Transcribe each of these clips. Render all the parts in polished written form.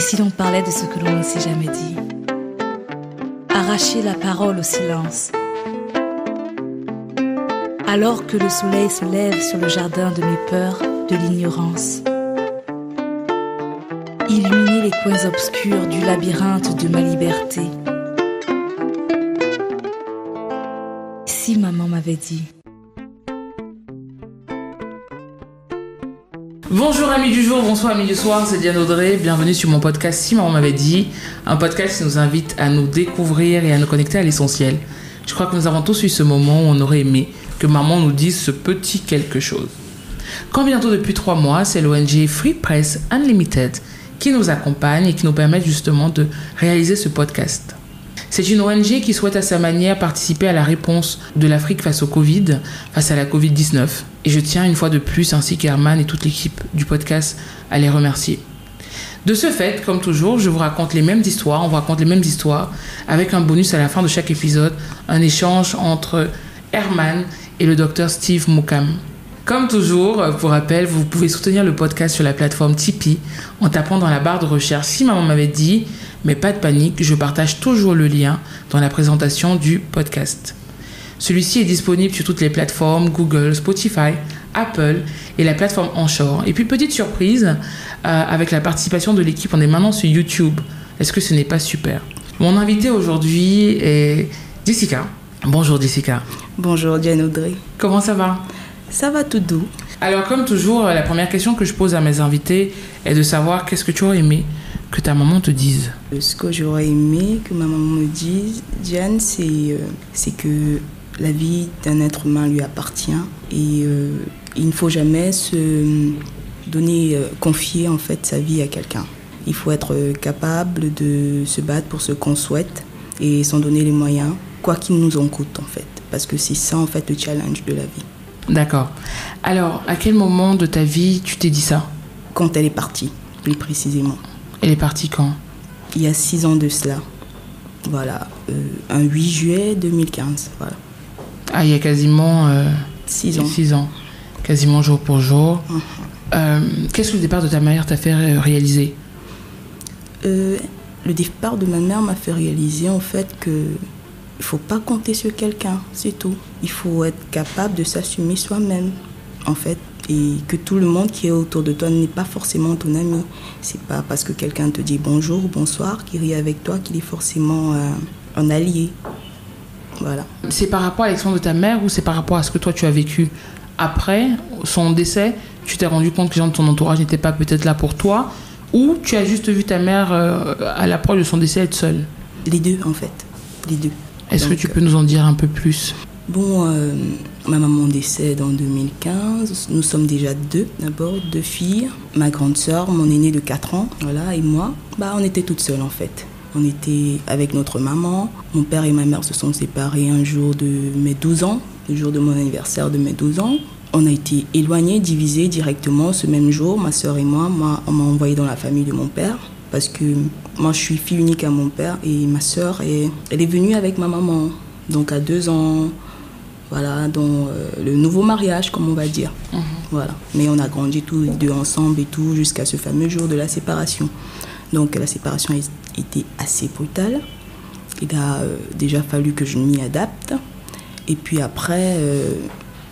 si l'on parlait de ce que l'on ne s'est jamais dit? Arracher la parole au silence. Alors que le soleil se lève sur le jardin de mes peurs, de l'ignorance. Illuminer les coins obscurs du labyrinthe de ma liberté. Si maman m'avait dit. Bonjour amis du jour, bonsoir amis du soir, c'est Diane Audrey, bienvenue sur mon podcast Si maman m'avait dit, un podcast qui nous invite à nous découvrir et à nous connecter à l'essentiel. Je crois que nous avons tous eu ce moment où on aurait aimé que maman nous dise ce petit quelque chose. Quand bientôt depuis 3 mois, c'est l'ONG Free Press Unlimited qui nous accompagne et qui nous permet justement de réaliser ce podcast. C'est une ONG qui souhaite à sa manière participer à la réponse de l'Afrique face au Covid, face à la Covid-19. Et je tiens une fois de plus, ainsi qu'Herman et toute l'équipe du podcast, à les remercier. De ce fait, comme toujours, je vous raconte les mêmes histoires, on vous raconte les mêmes histoires, avec un bonus à la fin de chaque épisode, un échange entre Herman et le docteur Steve Moukam. Comme toujours, pour rappel, vous pouvez soutenir le podcast sur la plateforme Tipeee en tapant dans la barre de recherche Si maman m'avait dit, mais pas de panique, je partage toujours le lien dans la présentation du podcast. Celui-ci est disponible sur toutes les plateformes Google, Spotify, Apple et la plateforme Anchor. Et puis petite surprise, avec la participation de l'équipe, on est maintenant sur YouTube. Est-ce que ce n'est pas super? Mon invité aujourd'hui est Jessica. Bonjour Jessica. Bonjour Diane Audrey. Comment ça va? Ça va tout doux. Alors comme toujours, la première question que je pose à mes invités est de savoir qu'est-ce que tu aurais aimé que ta maman te dise. Ce que j'aurais aimé que ma maman me dise, Diane, c'est que la vie d'un être humain lui appartient et il ne faut jamais se donner, confier en fait sa vie à quelqu'un. Il faut être capable de se battre pour ce qu'on souhaite et s'en donner les moyens, quoi qu'il nous en coûte en fait, parce que c'est ça en fait le challenge de la vie. D'accord. Alors, à quel moment de ta vie tu t'es dit ça? Quand elle est partie, plus précisément. Elle est partie quand? Il y a 6 ans de cela. Voilà, un 8 juillet 2015. Voilà. Ah, il y a quasiment 6 ans. 6 ans. Quasiment jour pour jour. Qu'est-ce que le départ de ta mère t'a fait réaliser? Le départ de ma mère m'a fait réaliser en fait que il ne faut pas compter sur quelqu'un, c'est tout. Il faut être capable de s'assumer soi-même, en fait. Et que tout le monde qui est autour de toi n'est pas forcément ton ami. C'est pas parce que quelqu'un te dit bonjour ou bonsoir, qu'il rit avec toi, qu'il est forcément un allié. Voilà. C'est par rapport à l'expérience de ta mère ou c'est par rapport à ce que toi tu as vécu après son décès? Tu t'es rendu compte que les gens de ton entourage n'étaient pas peut-être là pour toi, ou tu as juste vu ta mère à l'approche de son décès être seule? Les deux, en fait. Les deux. Est-ce que tu peux nous en dire un peu plus? Bon, ma maman décède en 2015. Nous sommes déjà d'abord deux filles. Ma grande sœur, mon aînée de 4 ans, voilà, et moi. On était toutes seules en fait. On était avec notre maman. Mon père et ma mère se sont séparés un jour de mes 12 ans, le jour de mon anniversaire de mes 12 ans. On a été éloignés, divisés directement ce même jour, ma sœur et moi. Moi, on m'a envoyée dans la famille de mon père. Parce que moi, je suis fille unique à mon père et ma sœur, elle est venue avec ma maman. Donc, à 2 ans, voilà, dans le nouveau mariage, comme on va dire. Voilà. Mais on a grandi tous les deux ensemble et tout, jusqu'à ce fameux jour de la séparation. Donc, la séparation a été assez brutale. Il a déjà fallu que je m'y adapte. Et puis après,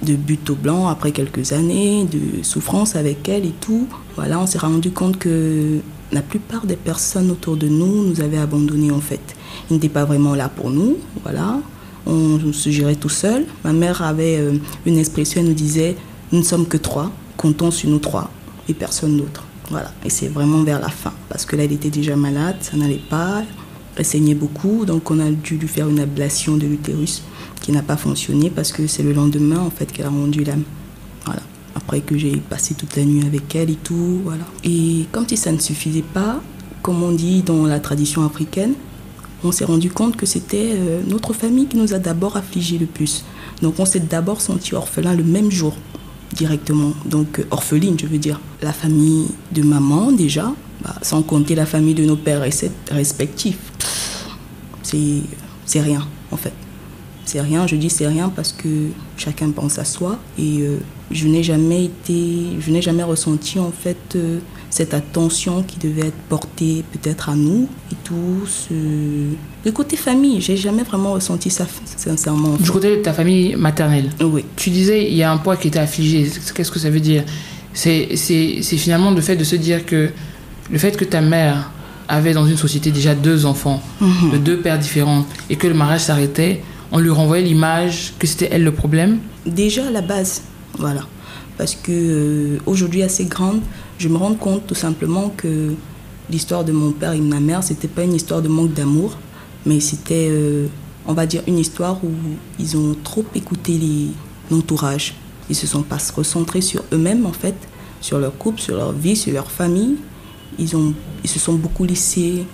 de but au blanc, après quelques années de souffrance avec elle et tout, voilà, on s'est rendu compte que la plupart des personnes autour de nous avaient abandonnés en fait. Ils n'étaient pas vraiment là pour nous, voilà. On se gérait tout seul. Ma mère avait une expression, elle nous disait « Nous ne sommes que 3, comptons sur nous 3 et personne d'autre ». Voilà. Et c'est vraiment vers la fin, parce que là, elle était déjà malade, ça n'allait pas, elle saignait beaucoup, donc on a dû lui faire une ablation de l'utérus qui n'a pas fonctionné parce que c'est le lendemain en fait qu'elle a rendu l'âme. Voilà. Après que j'ai passé toute la nuit avec elle et tout, voilà. Et comme si ça ne suffisait pas, comme on dit dans la tradition africaine, on s'est rendu compte que c'était notre famille qui nous a d'abord affligés le plus. Donc on s'est d'abord senti orphelin le même jour, directement. Donc orpheline, je veux dire. La famille de maman déjà, sans compter la famille de nos pères respectifs, c'est rien en fait. C'est rien, je dis c'est rien parce que chacun pense à soi et je n'ai jamais ressenti en fait cette attention qui devait être portée peut-être à nous et tout. Le côté famille, j'ai jamais vraiment ressenti ça sincèrement. Du côté de ta famille maternelle. Oui. Tu disais il y a un poids qui était affligé. Qu'est-ce que ça veut dire? C'est finalement le fait de se dire que le fait que ta mère avait dans une société déjà 2 enfants de 2 pères différents et que le mariage s'arrêtait, on lui renvoyait l'image que c'était elle le problème. Déjà à la base, voilà. Parce que aujourd'hui assez grande, je me rends compte tout simplement que l'histoire de mon père et de ma mère, c'était pas une histoire de manque d'amour, mais c'était, on va dire, une histoire où ils ont trop écouté l'entourage. Ils se sont pas recentrés sur eux-mêmes en fait, sur leur couple, sur leur vie, sur leur famille. Ils se sont beaucoup laissés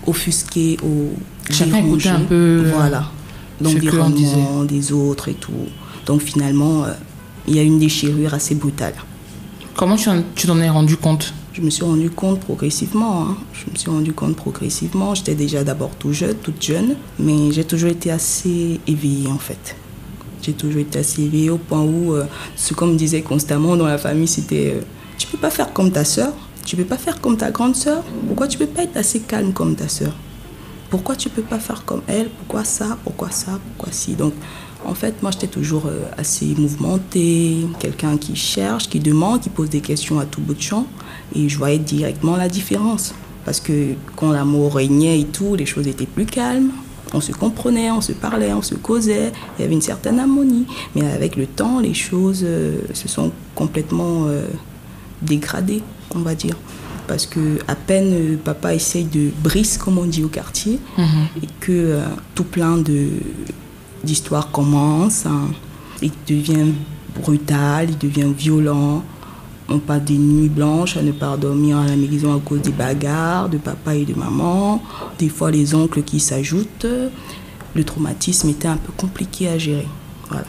offusquer chacun écoutait un peu. Voilà. L'environnement des autres et tout. Donc finalement, il y a une déchirure assez brutale. Comment tu t'en es rendu compte? Je me suis rendu compte progressivement. J'étais déjà d'abord toute jeune, mais j'ai toujours été assez éveillée en fait. J'ai toujours été assez éveillée au point où, ce qu'on me disait constamment dans la famille, c'était tu peux pas faire comme ta sœur, tu peux pas faire comme ta grande sœur. Pourquoi tu peux pas être assez calme comme ta sœur? Pourquoi tu peux pas faire comme elle? Pourquoi ça? Pourquoi si? Donc, en fait, moi, j'étais toujours assez mouvementée, quelqu'un qui cherche, qui demande, qui pose des questions à tout bout de champ. Et je voyais directement la différence. Parce que quand l'amour régnait et tout, les choses étaient plus calmes. On se comprenait, on se parlait, on se causait. Il y avait une certaine harmonie. Mais avec le temps, les choses se sont complètement dégradées, on va dire. Parce que à peine papa essaye de briser, comme on dit au quartier, et que tout plein d'histoires commencent, il devient brutal, il devient violent. On passe des nuits blanches à ne pas dormir à la maison à cause des bagarres de papa et de maman. Des fois, les oncles qui s'ajoutent. Le traumatisme était un peu compliqué à gérer. Voilà.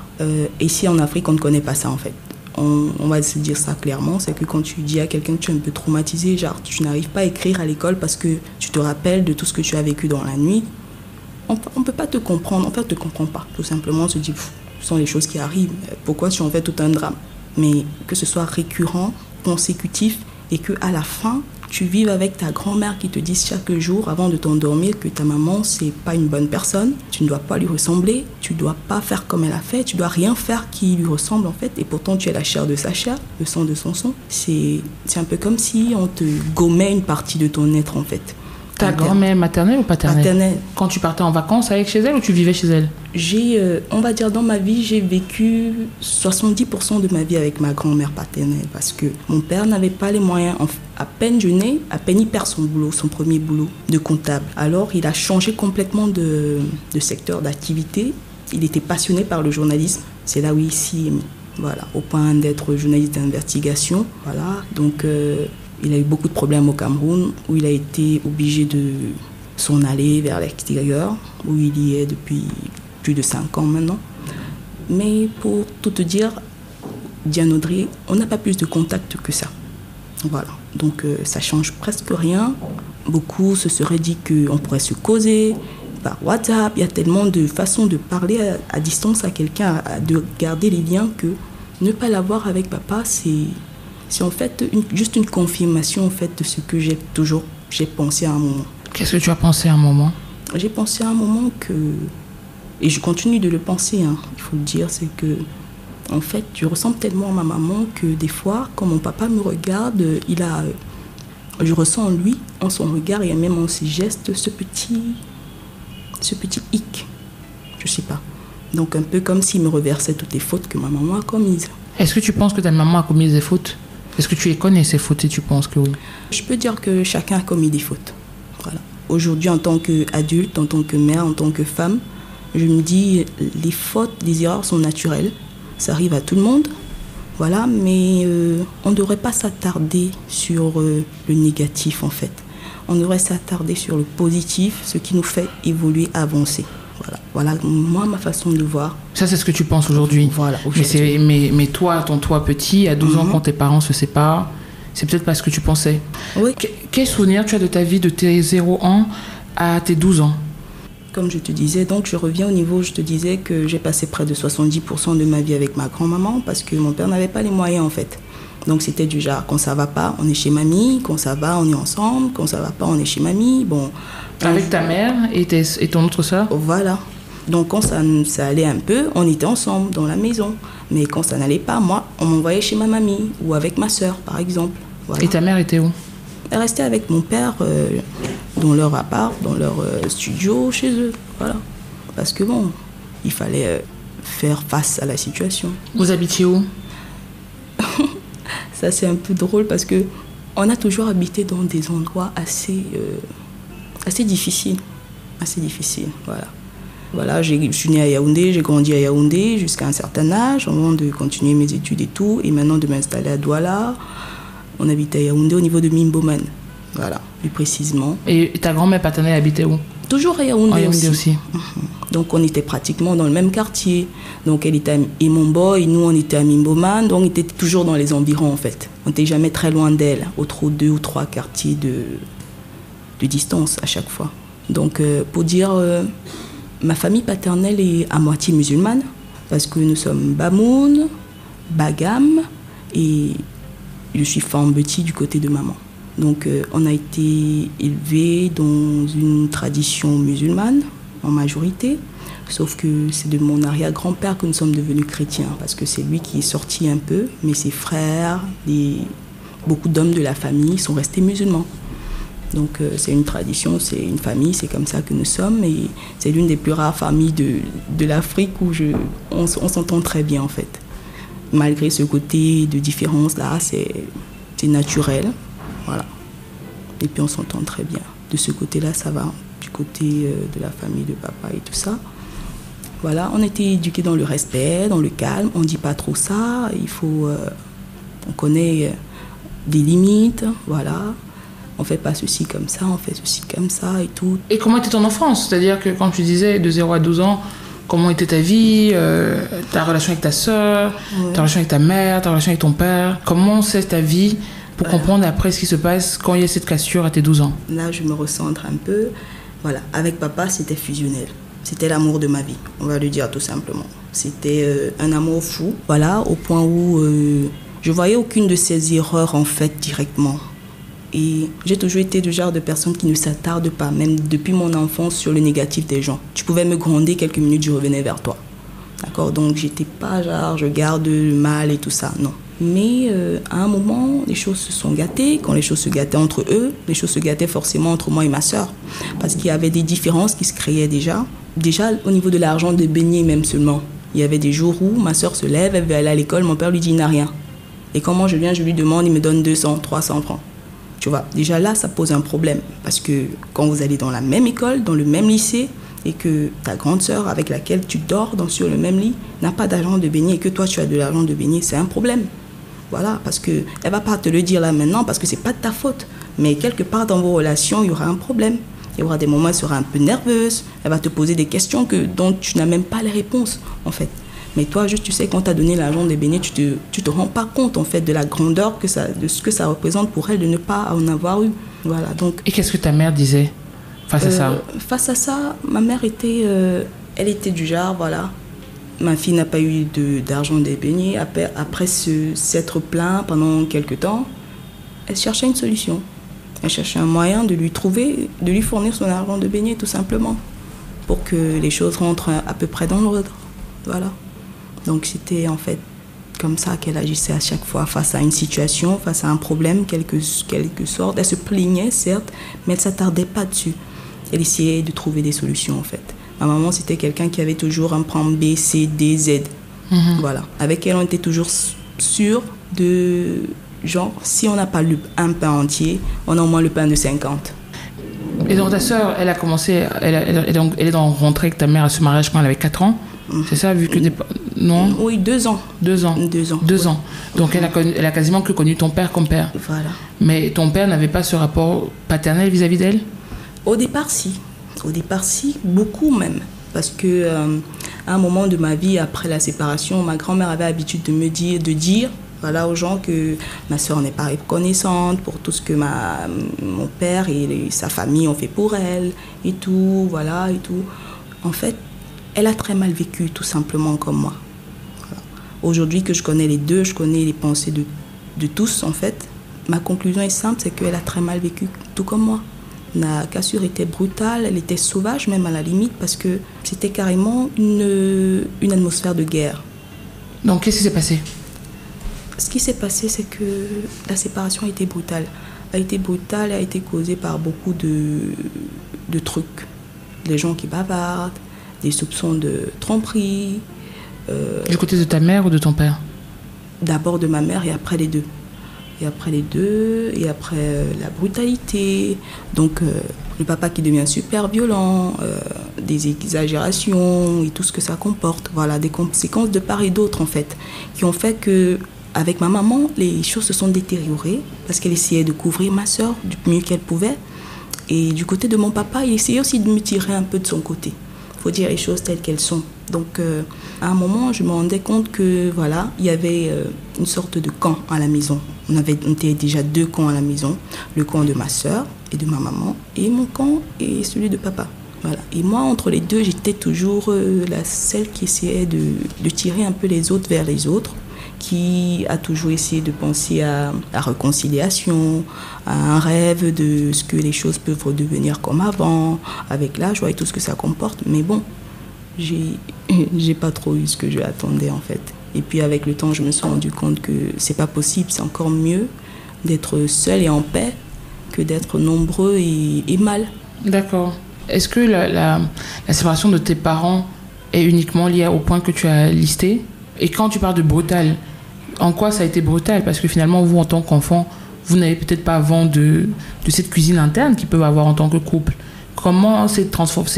Ici, en Afrique, on ne connaît pas ça, en fait. On va se dire ça clairement, c'est que quand tu dis à quelqu'un que tu es un peu traumatisé, genre tu n'arrives pas à écrire à l'école parce que tu te rappelles de tout ce que tu as vécu dans la nuit, on ne peut pas te comprendre, en fait on ne te comprend pas. Tout simplement on se dit, ce sont les choses qui arrivent, pourquoi tu en fais tout un drame? Mais que ce soit récurrent, consécutif et qu'à la fin, tu vives avec ta grand-mère qui te dit chaque jour avant de t'endormir que ta maman, c'est pas une bonne personne, tu ne dois pas lui ressembler, tu ne dois pas faire comme elle a fait, tu dois rien faire qui lui ressemble en fait, et pourtant tu es la chair de sa chair, le sang de son sang. C'est un peu comme si on te gommait une partie de ton être en fait. Ta grand-mère maternelle ou paternelle? Maternelle. Quand tu partais en vacances avec chez elle ou tu vivais chez elle? On va dire dans ma vie, j'ai vécu 70% de ma vie avec ma grand-mère paternelle parce que mon père n'avait pas les moyens. À peine je nais, à peine il perd son premier boulot de comptable. Alors il a changé complètement de secteur d'activité. Il était passionné par le journalisme. C'est là où il s'y est mis. Voilà, au point d'être journaliste d'investigation. Voilà, donc il a eu beaucoup de problèmes au Cameroun où il a été obligé de s'en aller vers l'extérieur, où il y est depuis plus de 5 ans maintenant. Mais pour tout te dire, Diane Audrey, on n'a pas plus de contact que ça. Voilà, donc ça change presque rien. Beaucoup se seraient dit qu'on pourrait se causer par WhatsApp. Il y a tellement de façons de parler à distance à quelqu'un, de garder les liens, que ne pas l'avoir avec papa, c'est en fait juste une confirmation en fait, de ce que j'ai pensé à un moment. Qu'est-ce que tu as pensé à un moment? J'ai pensé à un moment que, et je continue de le penser, il faut le dire, c'est que en fait, je ressemble tellement à ma maman que des fois, quand mon papa me regarde, je ressens en lui, en son regard et même en ses gestes, ce petit hic. Je sais pas. Donc un peu comme s'il me reversait toutes les fautes que ma maman a commises. Est-ce que tu penses que ta maman a commis des fautes? Est-ce que tu les connais, ces fautes, et tu penses que oui? Je peux dire que chacun a commis des fautes. Voilà. Aujourd'hui, en tant qu'adulte, en tant que mère, en tant que femme, je me dis, les fautes, les erreurs sont naturelles. Ça arrive à tout le monde. Voilà, mais on ne devrait pas s'attarder sur le négatif, en fait. On devrait s'attarder sur le positif, ce qui nous fait évoluer, avancer. Voilà, moi, ma façon de voir. Ça, c'est ce que tu penses aujourd'hui. Voilà, aujourd'hui. Mais toi, ton toi petit, à 12 ans, quand tes parents se séparent, c'est peut-être pas ce que tu pensais. Oui. Quel souvenir tu as de ta vie de tes 0 ans à tes 12 ans? Comme je te disais, donc je reviens au niveau, je te disais que j'ai passé près de 70% de ma vie avec ma grand-maman parce que mon père n'avait pas les moyens en fait. Donc c'était du genre, quand ça va pas, on est chez mamie, quand ça va, on est ensemble, quand ça va pas, on est chez mamie. Bon. Avec ta mère et ton autre soeur? Voilà. Donc quand ça allait un peu, on était ensemble dans la maison. Mais quand ça n'allait pas, moi, on m'envoyait chez ma mamie ou avec ma soeur par exemple. Voilà. Et ta mère était où? Elle restait avec mon père dans leur appart, dans leur studio, chez eux. Voilà. Parce que bon, il fallait faire face à la situation. Vous habitiez où? Ça, c'est un peu drôle parce que on a toujours habité dans des endroits assez difficiles. Assez difficiles, voilà. Voilà, je suis née à Yaoundé, j'ai grandi à Yaoundé jusqu'à un certain âge, avant de continuer mes études et tout, et maintenant de m'installer à Douala. On habitait à Yaoundé au niveau de Mimboman, voilà, plus précisément. Et ta grand-mère paternelle habitait où? Toujours à Yaoundé, Yaoundé aussi. Donc on était pratiquement dans le même quartier. Donc elle était à Imombo et nous on était à Mimboman, donc on était toujours dans les environs en fait. On n'était jamais très loin d'elle, autour de 2 ou 3 quartiers de distance à chaque fois. Donc pour dire, ma famille paternelle est à moitié musulmane, parce que nous sommes Bamoun, Bagam et je suis Fambeti du côté de maman. Donc on a été élevés dans une tradition musulmane en majorité, sauf que c'est de mon arrière-grand-père que nous sommes devenus chrétiens, parce que c'est lui qui est sorti un peu, mais ses frères, beaucoup d'hommes de la famille sont restés musulmans. Donc c'est une tradition, c'est une famille, c'est comme ça que nous sommes, et c'est l'une des plus rares familles de l'Afrique où on s'entend très bien en fait. Malgré ce côté de différence là, c'est naturel, voilà. Et puis on s'entend très bien. De ce côté-là, ça va, du côté de la famille de papa et tout ça. Voilà, on était éduqués dans le respect, dans le calme, on ne dit pas trop ça, on connaît des limites, voilà. On ne fait pas ceci comme ça, on fait ceci comme ça et tout. Et comment était ton enfance? C'est-à-dire que quand tu disais de 0 à 12 ans, comment était ta vie, ta relation avec ta sœur, ta relation avec ta mère, ta relation avec ton père? Comment c'est ta vie pour comprendre après ce qui se passe quand il y a cette cassure à tes 12 ans? Là, je me recentre un peu. Voilà, avec papa, c'était fusionnel. C'était l'amour de ma vie, on va le dire tout simplement. C'était un amour fou, voilà, au point où je voyais aucune de ses erreurs en fait directement. Et j'ai toujours été du genre de personne qui ne s'attarde pas, même depuis mon enfance, sur le négatif des gens. Tu pouvais me gronder quelques minutes, je revenais vers toi. D'accord? Donc, j'étais pas genre, je garde le mal et tout ça, non. Mais à un moment, les choses se sont gâtées. Quand les choses se gâtaient entre eux, les choses se gâtaient forcément entre moi et ma sœur. Parce qu'il y avait des différences qui se créaient déjà. Déjà, au niveau de l'argent de beignet même seulement. Il y avait des jours où ma sœur se lève, elle veut aller à l'école, mon père lui dit il n'a rien. Et comment je viens, je lui demande, il me donne 200, 300 francs. Tu vois, déjà là, ça pose un problème. Parce que quand vous allez dans la même école, dans le même lycée, et que ta grande sœur avec laquelle tu dors sur le même lit n'a pas d'argent de beignet et que toi, tu as de l'argent de beignet, c'est un problème. Voilà, parce qu'elle ne va pas te le dire là maintenant parce que ce n'est pas de ta faute. Mais quelque part dans vos relations, il y aura un problème. Il y aura des moments où elle sera un peu nerveuse. Elle va te poser des questions dont tu n'as même pas les réponses, en fait. Mais toi, juste, tu sais, quand tu as donné l'argent des beignets, tu te rends pas compte, en fait, de la grandeur, de ce que ça représente pour elle de ne pas en avoir eu. Voilà, donc... Et qu'est-ce que ta mère disait face à ça? Face à ça, ma mère elle était du genre, voilà, ma fille n'a pas eu d'argent des beignets. Après s'être plaint pendant quelques temps, elle cherchait une solution. Elle cherchait un moyen de lui fournir son argent de beignets, tout simplement, pour que les choses rentrent à peu près dans l'ordre. Voilà. Donc c'était en fait comme ça qu'elle agissait à chaque fois face à une situation, face à un problème, quelque sorte. Elle se plaignait, certes, mais elle ne s'attardait pas dessus. Elle essayait de trouver des solutions, en fait. Ma maman, c'était quelqu'un qui avait toujours un plan B, C, D, Z. Voilà. Avec elle, on était toujours sûr de... Genre, si on n'a pas un pain entier, on a au moins le pain de 50. Et donc ta sœur, elle a commencé... Elle est rentrée avec ta mère à ce mariage quand elle avait 4 ans. C'est ça, vu que... Non? Oui, 2 ans. 2 ans. 2 ans. 2 ans. Donc elle a quasiment que connu ton père comme père. Voilà. Mais ton père n'avait pas ce rapport paternel vis-à-vis d'elle? Au départ, si. Au départ, si. Beaucoup même. Parce que à un moment de ma vie, après la séparation, ma grand-mère avait l'habitude de dire, Voilà, aux gens que ma soeur n'est pas reconnaissante pour tout ce que mon père et sa famille ont fait pour elle et tout, voilà, et tout. En fait, elle a très mal vécu, tout simplement, comme moi. Voilà. Aujourd'hui que je connais les deux, je connais les pensées de tous, en fait. Ma conclusion est simple, c'est qu'elle a très mal vécu, tout comme moi. La cassure était brutale, elle était sauvage, même à la limite, parce que c'était carrément une atmosphère de guerre. Donc, qu'est-ce qui s'est passé ? Ce qui s'est passé, c'est que la séparation a été brutale. Elle a été causée par beaucoup de trucs. Les gens qui bavardent, des soupçons de tromperie. Du côté de ta mère ou de ton père ? D'abord de ma mère et après les deux. Et après la brutalité. Donc, le papa qui devient super violent, des exagérations et tout ce que ça comporte. Voilà, des conséquences de part et d'autre, en fait, qui ont fait que... Avec ma maman, les choses se sont détériorées parce qu'elle essayait de couvrir ma soeur du mieux qu'elle pouvait. Et du côté de mon papa, il essayait aussi de me tirer un peu de son côté. Il faut dire les choses telles qu'elles sont. Donc, à un moment, je me rendais compte que, voilà, il y avait une sorte de camp à la maison. On était déjà 2 camps à la maison. Le camp de ma soeur et de ma maman et mon camp et celui de papa. Voilà. Et moi, entre les deux, j'étais toujours celle qui essayait de tirer un peu les autres vers les autres, qui a toujours essayé de penser à la réconciliation, à un rêve de ce que les choses peuvent redevenir comme avant, avec la joie et tout ce que ça comporte. Mais bon, j'ai pas trop eu ce que je attendais, en fait. Et puis avec le temps, je me suis rendu compte que c'est pas possible, c'est encore mieux d'être seul et en paix que d'être nombreux et mal. D'accord. Est-ce que la séparation de tes parents est uniquement liée au point que tu as listé ? Et quand tu parles de brutal, en quoi ça a été brutal ? Parce que finalement, vous, en tant qu'enfant, vous n'avez peut-être pas vent de cette cuisine interne qu'ils peuvent avoir en tant que couple. Comment s'est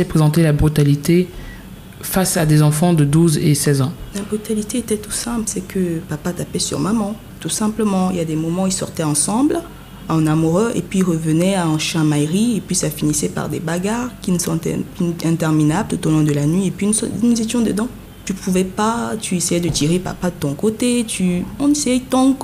présentée la brutalité face à des enfants de 12 et 16 ans ? La brutalité était tout simple, c'est que papa tapait sur maman, tout simplement. Il y a des moments où ils sortaient ensemble, en amoureux, et puis ils revenaient en chamaillerie, et puis ça finissait par des bagarres qui ne sont interminables tout au long de la nuit, et puis nous étions dedans. Tu pouvais pas, tu essayais de tirer papa de ton côté, on essayait tant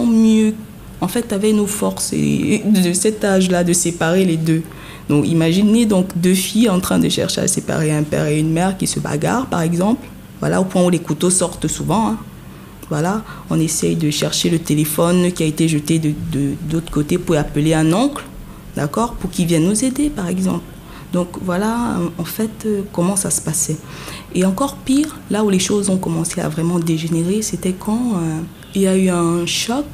mieux. En fait, tu avais nos forces et de cet âge-là de séparer les deux. Donc imaginez donc 2 filles en train de chercher à séparer un père et une mère qui se bagarrent, par exemple. Voilà, au point où les couteaux sortent souvent. Hein. Voilà, on essaye de chercher le téléphone qui a été jeté de l'autre côté pour appeler un oncle, d'accord, pour qu'il vienne nous aider, par exemple. Donc voilà, en fait, comment ça se passait. Et encore pire, là où les choses ont commencé à vraiment dégénérer, c'était quand il y a eu un choc.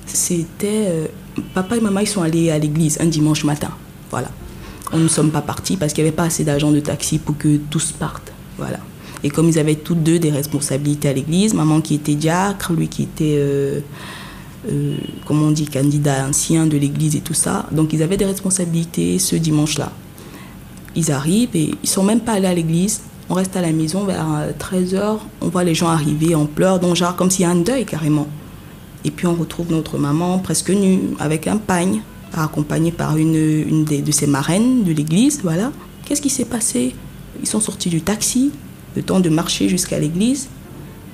C'était... papa et maman, ils sont allés à l'église un dimanche matin. Voilà. On ne sommes pas partis parce qu'il n'y avait pas assez d'agents de taxi pour que tous partent. Voilà. Et comme ils avaient tous deux des responsabilités à l'église, maman qui était diacre, lui qui était... comment on dit, candidat ancien de l'église et tout ça. Donc ils avaient des responsabilités ce dimanche-là. Ils arrivent et ils ne sont même pas allés à l'église. On reste à la maison vers 13h. On voit les gens arriver en pleurs, donc genre comme s'il y a un deuil carrément. Et puis on retrouve notre maman presque nue, avec un pagne, accompagnée par une de ses marraines de l'église. Voilà. Qu'est-ce qui s'est passé ? Ils sont sortis du taxi, le temps de marcher jusqu'à l'église.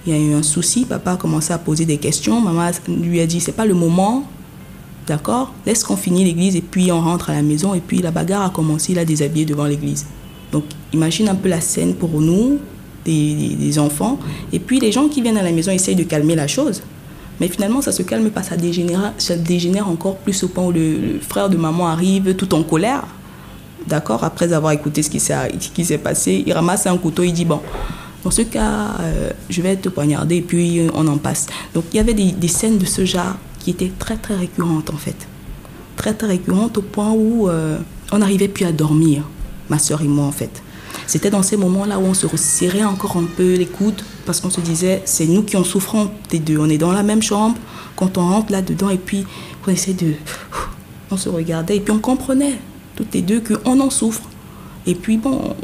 Il y a eu un souci, papa a commencé à poser des questions. Maman lui a dit, c'est pas le moment, d'accord ? Laisse qu'on finisse l'église et puis on rentre à la maison. Et puis la bagarre a commencé, il a déshabillé devant l'église. Donc imagine un peu la scène pour nous, des enfants. Et puis les gens qui viennent à la maison essayent de calmer la chose. Mais finalement, ça se calme pas, ça dégénère encore plus au point où le frère de maman arrive tout en colère, d'accord ? Après avoir écouté ce qui s'est passé, il ramasse un couteau, il dit, bon... Dans ce cas, je vais te poignarder et puis on en passe. Donc il y avait des scènes de ce genre qui étaient très très récurrentes en fait. Très très récurrentes au point où on n'arrivait plus à dormir, ma soeur et moi en fait. C'était dans ces moments-là où on se resserrait encore un peu les coudes parce qu'on se disait, c'est nous qui en souffrons des deux. On est dans la même chambre, quand on rentre là-dedans et puis on essaie de... On se regardait et puis on comprenait toutes les deux qu'on en souffre. Et puis bon,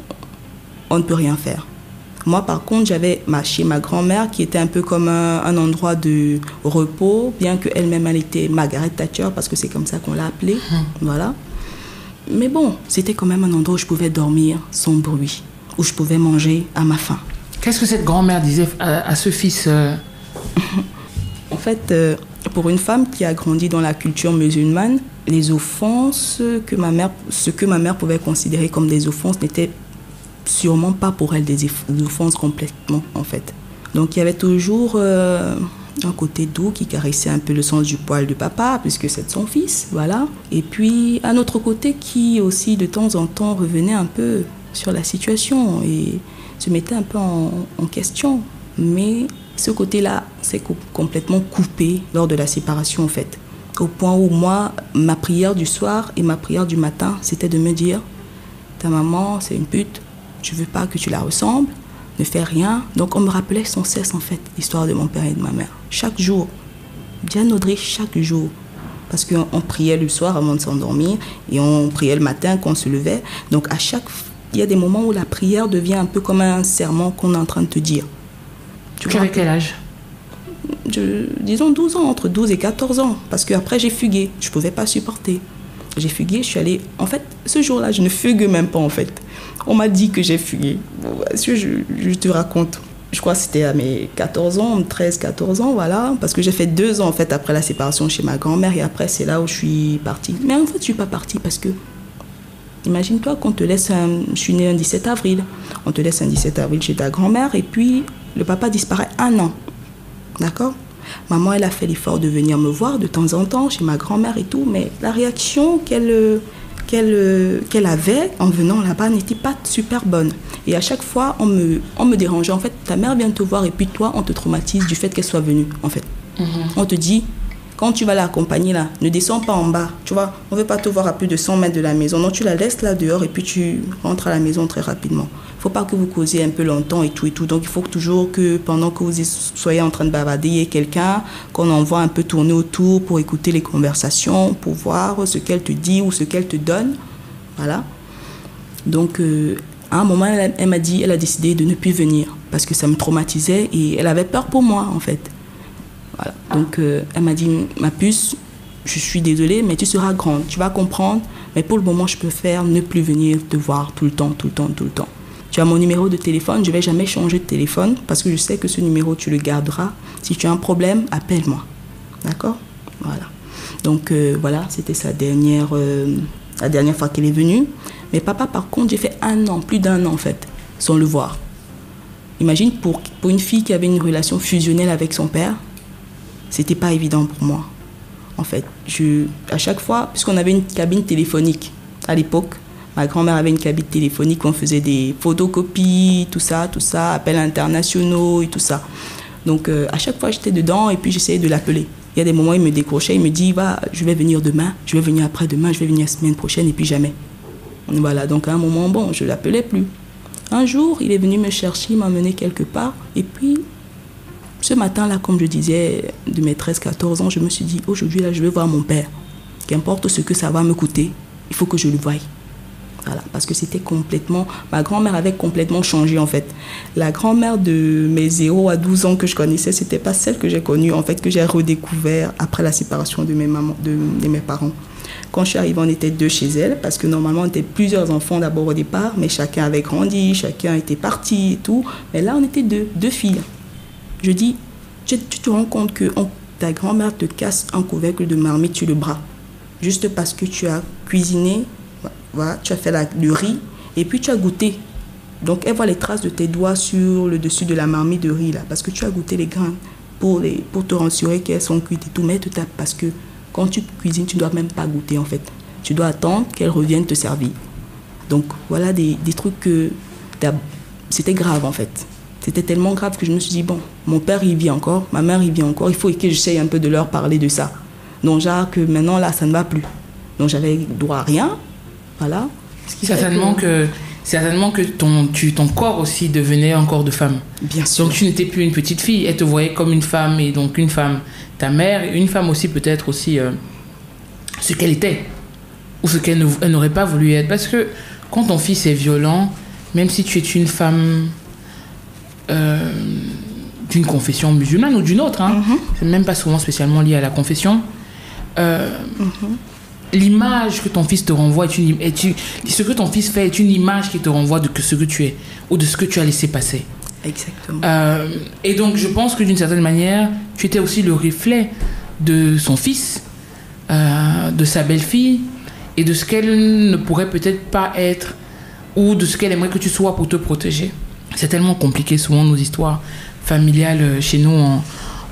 on ne peut rien faire. Moi, par contre, j'avais chez ma grand-mère qui était un peu comme un endroit de repos, bien qu'elle-même, elle était Margaret Thatcher, parce que c'est comme ça qu'on l'a appelée. Voilà. Mais bon, c'était quand même un endroit où je pouvais dormir sans bruit, où je pouvais manger à ma faim. Qu'est-ce que cette grand-mère disait à ce fils fait, pour une femme qui a grandi dans la culture musulmane, les offenses ce que ma mère pouvait considérer comme des offenses n'étaient sûrement pas pour elle des offenses complètement, en fait. Donc il y avait toujours un côté doux qui caressait un peu le sens du poil de papa, puisque c'est son fils, voilà. Et puis un autre côté qui aussi de temps en temps revenait un peu sur la situation et se mettait un peu en question. Mais ce côté-là s'est complètement coupé lors de la séparation, en fait. Au point où moi, ma prière du soir et ma prière du matin, c'était de me dire, ta maman, c'est une pute, je veux pas que tu la ressembles, ne fais rien. Donc on me rappelait sans cesse, en fait, l'histoire de mon père et de ma mère. Chaque jour. Diane Audrey, chaque jour. Parce qu'on priait le soir avant de s'endormir et on priait le matin quand on se levait. Donc il y a des moments où la prière devient un peu comme un serment qu'on est en train de te dire. Tu avais quel âge? Disons 12 ans, entre 12 et 14 ans. Parce qu'après, j'ai fugué. Je ne pouvais pas supporter. J'ai fugué, je suis allée... En fait, ce jour-là, je ne fugue même pas, en fait. On m'a dit que j'ai fugué. Bon, je te raconte. Je crois que c'était à mes 14 ans, 13, 14 ans, voilà. Parce que j'ai fait 2 ans, en fait, après la séparation chez ma grand-mère. Et après, c'est là où je suis partie. Mais en fait, je ne suis pas partie parce que... Imagine-toi qu'on te laisse... Je suis née un 17 avril. On te laisse un 17 avril chez ta grand-mère. Et puis, le papa disparaît 1 an. D'accord ? Maman, elle a fait l'effort de venir me voir de temps en temps chez ma grand-mère et tout. Mais la réaction qu'elle avait en venant là-bas n'était pas super bonne. Et à chaque fois, on me dérangeait. En fait, ta mère vient te voir et puis toi, on te traumatise du fait qu'elle soit venue, en fait. On te dit, quand tu vas l'accompagner là, ne descends pas en bas. Tu vois, on ne veut pas te voir à plus de 100 mètres de la maison. Donc, tu la laisses là dehors et puis tu rentres à la maison très rapidement. Il ne faut pas que vous causiez un peu longtemps et tout et tout. Donc, il faut toujours que pendant que vous soyez en train de bavarder, il y ait quelqu'un qu'on envoie un peu tourner autour pour écouter les conversations, pour voir ce qu'elle te dit ou ce qu'elle te donne. Voilà. Donc, à un moment, elle a décidé de ne plus venir parce que ça me traumatisait et elle avait peur pour moi, en fait. Voilà. Donc, elle m'a dit, ma puce, je suis désolée, mais tu seras grande, tu vas comprendre. Mais pour le moment, je préfère ne plus venir te voir tout le temps. Tu as mon numéro de téléphone, je ne vais jamais changer de téléphone parce que je sais que ce numéro, tu le garderas. Si tu as un problème, appelle-moi. D'accord ? Voilà. Donc, voilà, c'était la dernière fois qu'elle est venue. Mais papa, par contre, j'ai fait 1 an, plus d'1 an en fait, sans le voir. Imagine, pour une fille qui avait une relation fusionnelle avec son père, c'était pas évident pour moi. En fait, à chaque fois, puisqu'on avait une cabine téléphonique à l'époque, ma grand-mère avait une cabine téléphonique, on faisait des photocopies, tout ça, appels internationaux et tout ça. Donc, à chaque fois, j'étais dedans et puis j'essayais de l'appeler. Il y a des moments où il me décrochait, il me dit, je vais venir demain, je vais venir après-demain, je vais venir la semaine prochaine et puis jamais. Voilà, donc à un moment, bon, je ne l'appelais plus. Un jour, il est venu me chercher, il m'a emmené quelque part. Et puis, ce matin-là, comme je disais, de mes 13-14 ans, je me suis dit, aujourd'hui, là, je vais voir mon père. Qu'importe ce que ça va me coûter, il faut que je le voie. Voilà, parce que c'était complètement... Ma grand-mère avait complètement changé, en fait. La grand-mère de mes 0 à 12 ans que je connaissais, ce n'était pas celle que j'ai connue, en fait, que j'ai redécouvert après la séparation de mes parents. Quand je suis arrivée, on était 2 chez elle, parce que normalement, on était plusieurs enfants d'abord au départ, mais chacun avait grandi, chacun était parti et tout. Mais là, on était 2 filles. Je dis, tu te rends compte que ta grand-mère te casse un couvercle de marmite sur le bras, juste parce que tu as cuisiné, voilà, tu as fait le riz, et puis tu as goûté. Donc, elle voit les traces de tes doigts sur le dessus de la marmite de riz, là, parce que tu as goûté les grains pour te rassurer qu'elles sont cuites et tout, mais elle te tape parce que quand tu cuisines, tu ne dois même pas goûter, en fait. Tu dois attendre qu'elle revienne te servir. Donc, voilà des trucs que... C'était grave, en fait. C'était tellement grave que je me suis dit, bon, mon père, il vit encore, ma mère, il vit encore, il faut que j'essaye un peu de leur parler de ça. Donc, genre, que maintenant, là, ça ne va plus. Donc, j'avais droit à rien. Voilà. Certainement que ton corps aussi devenait un corps de femme. Bien sûr. Donc tu n'étais plus une petite fille, elle te voyait comme une femme, et donc une femme, ta mère, et une femme aussi peut-être aussi ce qu'elle était, ou ce qu'elle n'aurait pas voulu être. Parce que quand ton fils est violent, même si tu es une femme d'une confession musulmane ou d'une autre, c'est même pas souvent spécialement lié à la confession, l'image que ton fils te renvoie ce que ton fils fait est une image qui te renvoie de ce que tu es ou de ce que tu as laissé passer. Exactement. Et donc, je pense que d'une certaine manière, tu étais aussi le reflet de son fils, de sa belle-fille, et de ce qu'elle ne pourrait peut-être pas être, ou de ce qu'elle aimerait que tu sois pour te protéger. C'est tellement compliqué, souvent, nos histoires familiales chez nous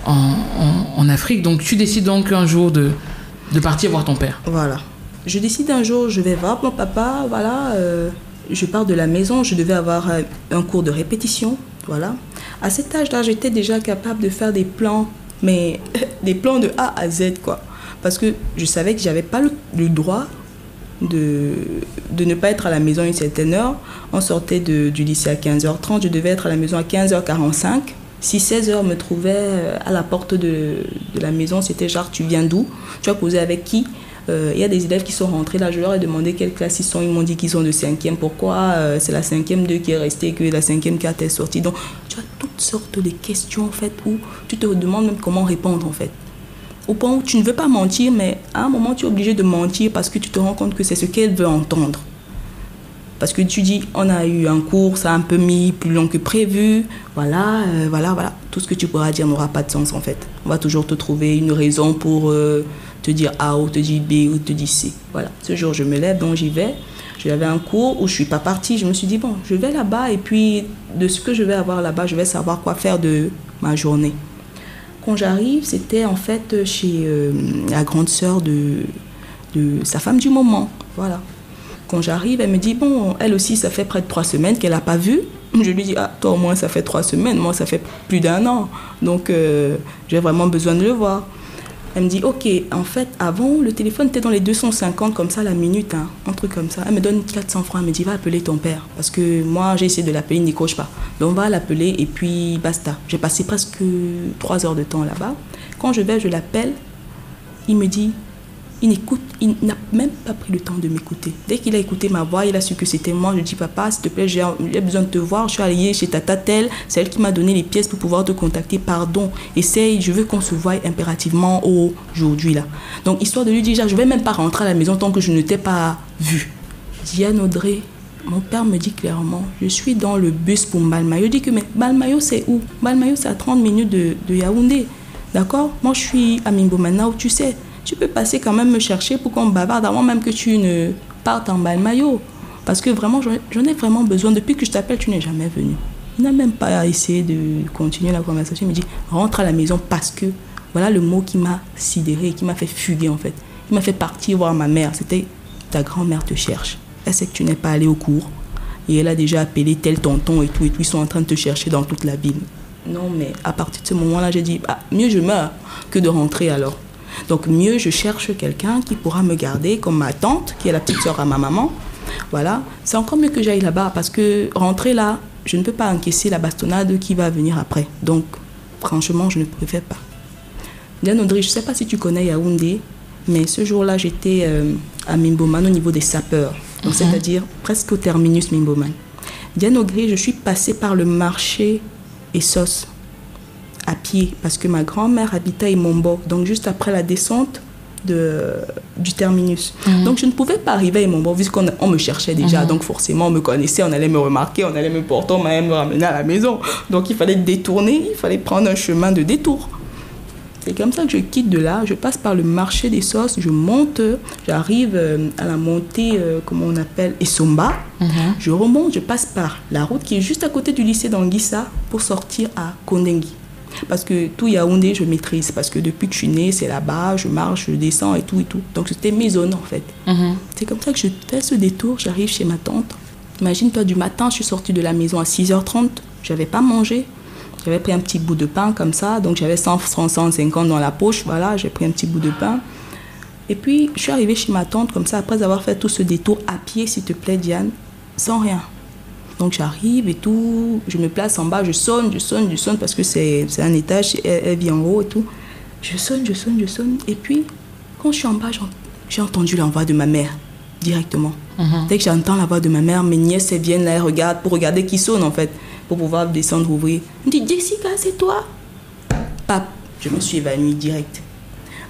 en Afrique. Donc, tu décides donc un jour de partir voir ton père. Voilà. Je décide un jour, je vais voir mon papa, voilà. Je pars de la maison, je devais avoir un cours de répétition, voilà. À cet âge-là, j'étais déjà capable de faire des plans, mais des plans de A à Z, quoi. Parce que je savais que j'avais pas le droit de ne pas être à la maison à une certaine heure. On sortait du lycée à 15h30, je devais être à la maison à 15h45. Si 16h me trouvait à la porte de la maison, c'était genre, tu viens d'où? Tu as causé avec qui? Il y a des élèves qui sont rentrés là, je leur ai demandé quelle classe ils sont, ils m'ont dit qu'ils sont de 5e. Pourquoi c'est la 5e 2 qui est restée et que la 5e 4 est sortie? Donc tu as toutes sortes de questions en fait où tu te demandes même comment répondre en fait. Au point où tu ne veux pas mentir, mais à un moment tu es obligé de mentir parce que tu te rends compte que c'est ce qu'elle veut entendre. Parce que tu dis, on a eu un cours, ça a un peu mis plus long que prévu, voilà. Tout ce que tu pourras dire n'aura pas de sens en fait. On va toujours te trouver une raison pour te dire A ou te dire B ou te dire C. Voilà, ce jour je me lève, donc j'y vais. J'avais un cours où je ne suis pas partie. Je me suis dit, bon, je vais là-bas et puis de ce que je vais avoir là-bas, je vais savoir quoi faire de ma journée. Quand j'arrive, c'était en fait chez la grande sœur de sa femme du moment, voilà. Quand j'arrive, elle me dit, bon, elle aussi, ça fait près de 3 semaines qu'elle n'a pas vu. Je lui dis, ah, toi au moins, ça fait 3 semaines. Moi, ça fait plus d'1 an. Donc, j'ai vraiment besoin de le voir. Elle me dit, ok, en fait, avant, le téléphone était dans les 250, comme ça, la minute, hein, un truc comme ça. Elle me donne 400 francs. Elle me dit, va appeler ton père. Parce que moi, j'ai essayé de l'appeler, il ne décroche pas. Donc, va l'appeler et puis basta. J'ai passé presque 3 heures de temps là-bas. Quand je vais, je l'appelle. Il me dit, il n'a même pas pris le temps de m'écouter. Dès qu'il a écouté ma voix, il a su que c'était moi. Je dis, papa, s'il te plaît, j'ai besoin de te voir. Je suis allée chez tata telle, c'est elle qui m'a donné les pièces pour pouvoir te contacter. Pardon, essaye, je veux qu'on se voie impérativement aujourd'hui là. Donc, histoire de lui dire, je ne vais même pas rentrer à la maison tant que je ne t'ai pas vu. Diane Audrey, mon père me dit clairement, je suis dans le bus pour Mbalmayo. Je dis que, mais Mbalmayo, c'est où? Mbalmayo, c'est à 30 minutes de Yaoundé. D'accord? Moi, je suis à Mimbomana, où tu sais. Tu peux passer quand même me chercher pour qu'on bavarde avant même que tu ne partes en Mbalmayo. Parce que vraiment, j'en ai vraiment besoin. Depuis que je t'appelle, tu n'es jamais venu. Il n'a même pas essayé de continuer la conversation. Il me dit, rentre à la maison parce que... Voilà le mot qui m'a sidéré, qui m'a fait fuguer en fait. Il m'a fait partir voir ma mère. C'était, ta grand-mère te cherche. Elle sait que tu n'es pas allé au cours. Et elle a déjà appelé tel tonton et tout. Ils sont en train de te chercher dans toute la ville. Non, mais à partir de ce moment-là, j'ai dit, bah, mieux je meurs que de rentrer alors. Donc mieux je cherche quelqu'un qui pourra me garder comme ma tante, qui est la petite sœur à ma maman. Voilà, c'est encore mieux que j'aille là-bas parce que rentrer là, je ne peux pas encaisser la bastonnade qui va venir après. Donc franchement, je ne préfère pas. Diane Audrey, je ne sais pas si tu connais Yaoundé, mais ce jour-là, j'étais à Mimboman au niveau des sapeurs. Donc c'est-à-dire presque au terminus Mimboman. Diane Audrey, je suis passée par le marché Essos à pied, parce que ma grand-mère habitait à Imombo, donc juste après la descente du terminus. Donc je ne pouvais pas arriver à Imombo, vu qu'on me cherchait déjà, donc forcément on me connaissait, on allait me remarquer, on allait me porter, on allait me ramener à la maison. Donc il fallait détourner, il fallait prendre un chemin de détour. C'est comme ça que je quitte de là, je passe par le marché des sauces, je monte, j'arrive à la montée, comment on appelle, Essomba. Je remonte, je passe par la route qui est juste à côté du lycée d'Anguissa pour sortir à Kondengui. Parce que tout Yaoundé, je maîtrise. Parce que depuis que je suis née, c'est là-bas, je marche, je descends et tout et tout. Donc, c'était mes zones, en fait. C'est comme ça que je fais ce détour. J'arrive chez ma tante. Imagine-toi, du matin, je suis sortie de la maison à 6h30. Je n'avais pas mangé. J'avais pris un petit bout de pain comme ça. Donc, j'avais 150 dans la poche. Voilà, j'ai pris un petit bout de pain. Et puis, je suis arrivée chez ma tante comme ça, après avoir fait tout ce détour à pied, s'il te plaît, Diane, sans rien. Donc j'arrive et tout, je me place en bas, je sonne parce que c'est un étage, elle vit en haut et tout. Je sonne. Et puis, quand je suis en bas, j'ai entendu la voix de ma mère directement. Dès que j'entends la voix de ma mère, mes nièces elles viennent là, elles regardent pour regarder qui sonne en fait, pour pouvoir descendre, ouvrir. Elle me dit, Jessica, c'est toi? Pap, je me suis évanouie direct.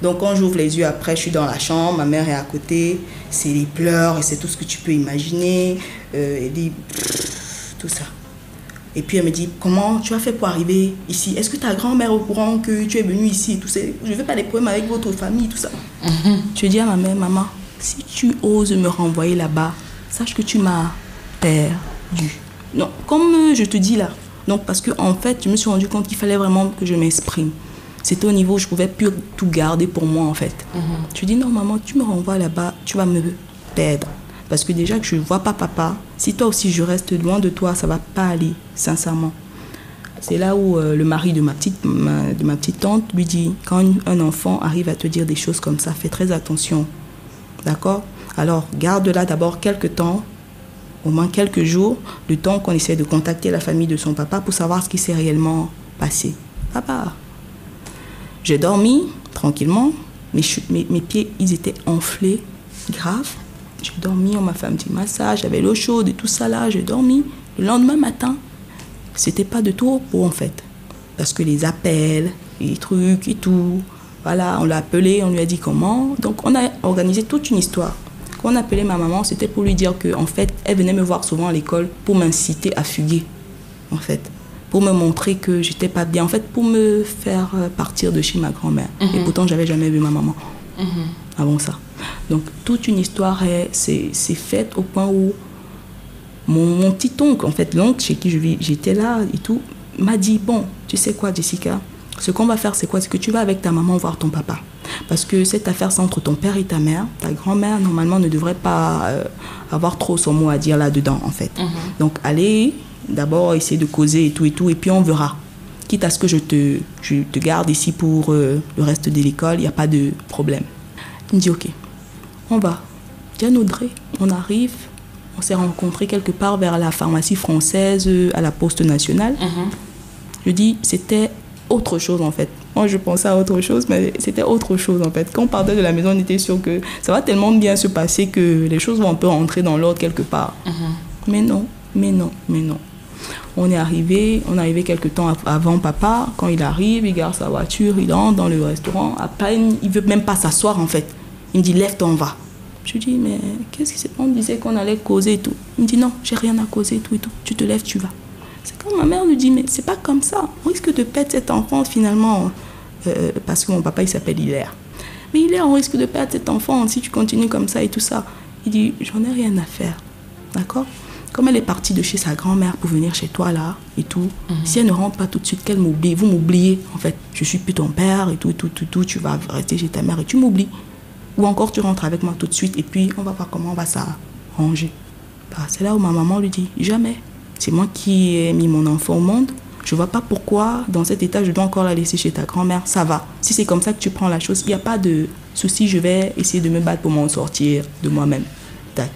Donc quand j'ouvre les yeux après, je suis dans la chambre, ma mère est à côté, c'est les pleurs et c'est tout ce que tu peux imaginer, tout ça. Et puis elle me dit, comment tu as fait pour arriver ici? Est-ce que ta grand-mère est au courant que tu es venue ici et tout ça? Je ne veux pas des problèmes avec votre famille, tout ça. Je dis à ma mère, maman, si tu oses me renvoyer là-bas, sache que tu m'as perdu. Non, comme je te dis là. Donc, parce qu'en fait, je me suis rendu compte qu'il fallait vraiment que je m'exprime. C'était au niveau où je ne pouvais plus tout garder pour moi, en fait. Je dis, non, maman, tu me renvoies là-bas, tu vas me perdre. Parce que déjà que je ne vois pas papa, si toi aussi je reste loin de toi, ça ne va pas aller, sincèrement. C'est là où le mari de ma petite tante lui dit, quand un enfant arrive à te dire des choses comme ça, fais très attention. D'accord? Alors, garde-la d'abord quelques temps, au moins quelques jours, le temps qu'on essaie de contacter la famille de son papa pour savoir ce qui s'est réellement passé. Papa, j'ai dormi tranquillement, mes pieds, ils étaient enflés, grave. J'ai dormi, on m'a fait un petit massage, j'avais l'eau chaude et tout ça là, j'ai dormi. Le lendemain matin, c'était pas de tout repos en fait. Parce que les appels, les trucs et tout, voilà, on l'a appelé, on lui a dit comment. Donc on a organisé toute une histoire. Quand on appelait ma maman, c'était pour lui dire qu'en fait, elle venait me voir souvent à l'école pour m'inciter à fuguer, en fait. Pour me montrer que j'étais pas bien, en fait, pour me faire partir de chez ma grand-mère. Et pourtant, j'avais jamais vu ma maman avant ça. Donc, toute une histoire c'est faite au point où mon petit oncle, en fait, l'oncle chez qui j'étais là et tout, m'a dit, bon, tu sais quoi, Jessica, ce qu'on va faire, c'est quoi? C'est que tu vas avec ta maman voir ton papa. Parce que cette affaire, c'est entre ton père et ta mère. Ta grand-mère, normalement, ne devrait pas avoir trop son mot à dire là-dedans, en fait. Donc, allez d'abord essayer de causer et tout, et puis on verra. Quitte à ce que je te garde ici pour le reste de l'école, il n'y a pas de problème. Il me dit, ok, on va. Diane Audrey, on arrive, on s'est rencontrés quelque part vers la pharmacie française, à la Poste nationale. Je dis, c'était autre chose en fait. Moi, je pensais à autre chose, mais c'était autre chose en fait. Quand on partait de la maison, on était sûr que ça va tellement bien se passer que les choses vont un peu rentrer dans l'ordre quelque part. Mais non. On est arrivé quelques temps avant papa. Quand il arrive, il garde sa voiture, il entre dans le restaurant. À peine, il ne veut même pas s'asseoir en fait. Il me dit, lève-toi, on va. Je lui dis, mais qu'est-ce qui s'est passé? On disait qu'on allait causer et tout. Il me dit, non, j'ai rien à causer et tout. Tu te lèves, tu vas. C'est quand ma mère lui dit, mais c'est pas comme ça. On risque de perdre cet enfant finalement. Parce que mon papa, il s'appelle Hilaire. Mais Hilaire, on risque de perdre cet enfant si tu continues comme ça et tout ça. Il dit, j'en ai rien à faire. D'accord? Comme elle est partie de chez sa grand-mère pour venir chez toi là et tout, si elle ne rentre pas tout de suite, qu'elle m'oublie, vous m'oubliez en fait. Je suis plus ton père et tout, tu vas rester chez ta mère et tu m'oublies. Ou encore tu rentres avec moi tout de suite et puis on va voir comment on va s'arranger. C'est là où ma maman lui dit, jamais. C'est moi qui ai mis mon enfant au monde. Je ne vois pas pourquoi, dans cet état, je dois encore la laisser chez ta grand-mère. Ça va. Si c'est comme ça que tu prends la chose, il n'y a pas de souci. Je vais essayer de me battre pour m'en sortir de moi-même. Tac.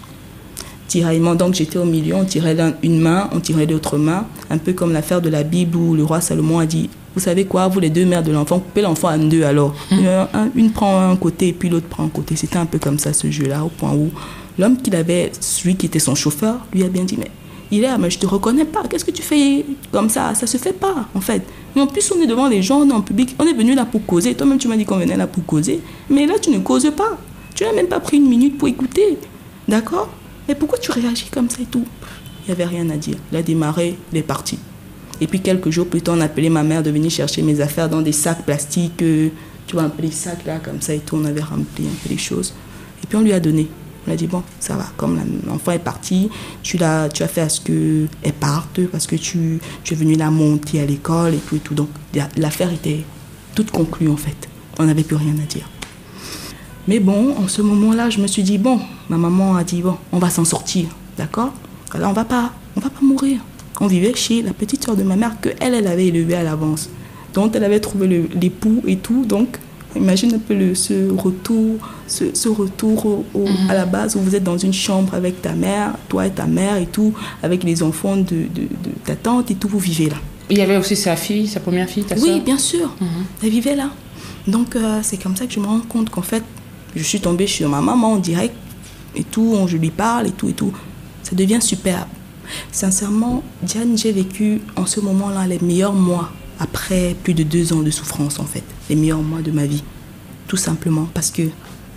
Tiraillement, donc j'étais au milieu. On tirait une main, on tirait l'autre main. Un peu comme l'affaire de la Bible où le roi Salomon a dit, vous savez quoi, vous les deux mères de l'enfant, coupez l'enfant en deux alors. Une prend un côté et puis l'autre prend un côté. C'était un peu comme ça ce jeu-là, au point où l'homme qu'il avait, celui qui était son chauffeur, lui a bien dit, mais je te reconnais pas, qu'est-ce que tu fais comme ça se fait pas en fait. Mais en plus on est devant les gens, on est en public, on est venu là pour causer. Toi-même tu m'as dit qu'on venait là pour causer, mais là tu ne causes pas. Tu n'as même pas pris une minute pour écouter, d'accord? Mais pourquoi tu réagis comme ça et tout? Il n'y avait rien à dire. Il a démarré, il est parti. Et puis quelques jours plus tard, on a appelé ma mère de venir chercher mes affaires dans des sacs plastiques, tu vois, un peu les sacs là comme ça et tout. On avait rempli un peu les choses. Et puis on lui a donné. On a dit, bon, ça va, comme l'enfant est parti, tu as fait à ce qu'elle parte, parce que tu es venu la monter à l'école et tout. Donc, l'affaire était toute conclue, en fait. On n'avait plus rien à dire. Mais bon, en ce moment-là, je me suis dit, bon, ma maman a dit, bon, on va s'en sortir, d'accord? Alors, on va pas mourir. On vivait chez la petite soeur de ma mère qu'elle avait élevée à l'avance. Donc, elle avait trouvé l'époux et tout, donc... Imagine un peu ce retour à la base où vous êtes dans une chambre avec ta mère, toi et ta mère et tout, avec les enfants de ta tante et tout, vous vivez là. Il y avait aussi sa première fille, ta soeur? Oui, bien sûr, elle vivait là. Donc c'est comme ça que je me rends compte qu'en fait, je suis tombée sur ma maman en direct et tout, je lui parle et tout. Ça devient superbe. Sincèrement, Diane, j'ai vécu en ce moment-là les meilleurs mois. Après plus de 2 ans de souffrance, en fait. Les meilleurs mois de ma vie. Tout simplement parce que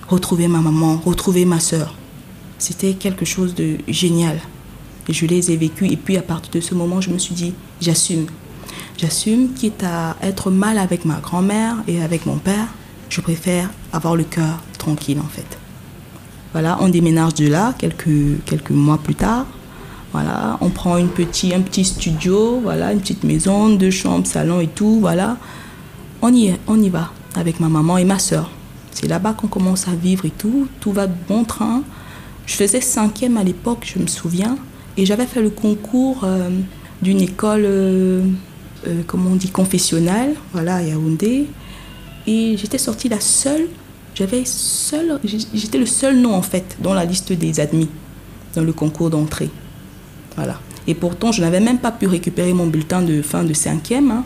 retrouver ma maman, retrouver ma soeur, c'était quelque chose de génial. Et je les ai vécues. Et puis à partir de ce moment, je me suis dit, j'assume. J'assume, quitte à être mal avec ma grand-mère et avec mon père, je préfère avoir le cœur tranquille en fait. Voilà, on déménage de là quelques mois plus tard. Voilà, on prend un petit studio, voilà, une petite maison, 2 chambres, salon et tout, voilà. On y va avec ma maman et ma soeur. C'est là-bas qu'on commence à vivre et tout va de bon train. Je faisais 5e à l'époque, je me souviens, et j'avais fait le concours d'une école, comment on dit, confessionnelle, voilà, à Yaoundé. Et j'étais sortie la seule, j'étais le seul nom en fait dans la liste des admis, dans le concours d'entrée. Voilà. Et pourtant, je n'avais même pas pu récupérer mon bulletin de fin de 5e. Hein.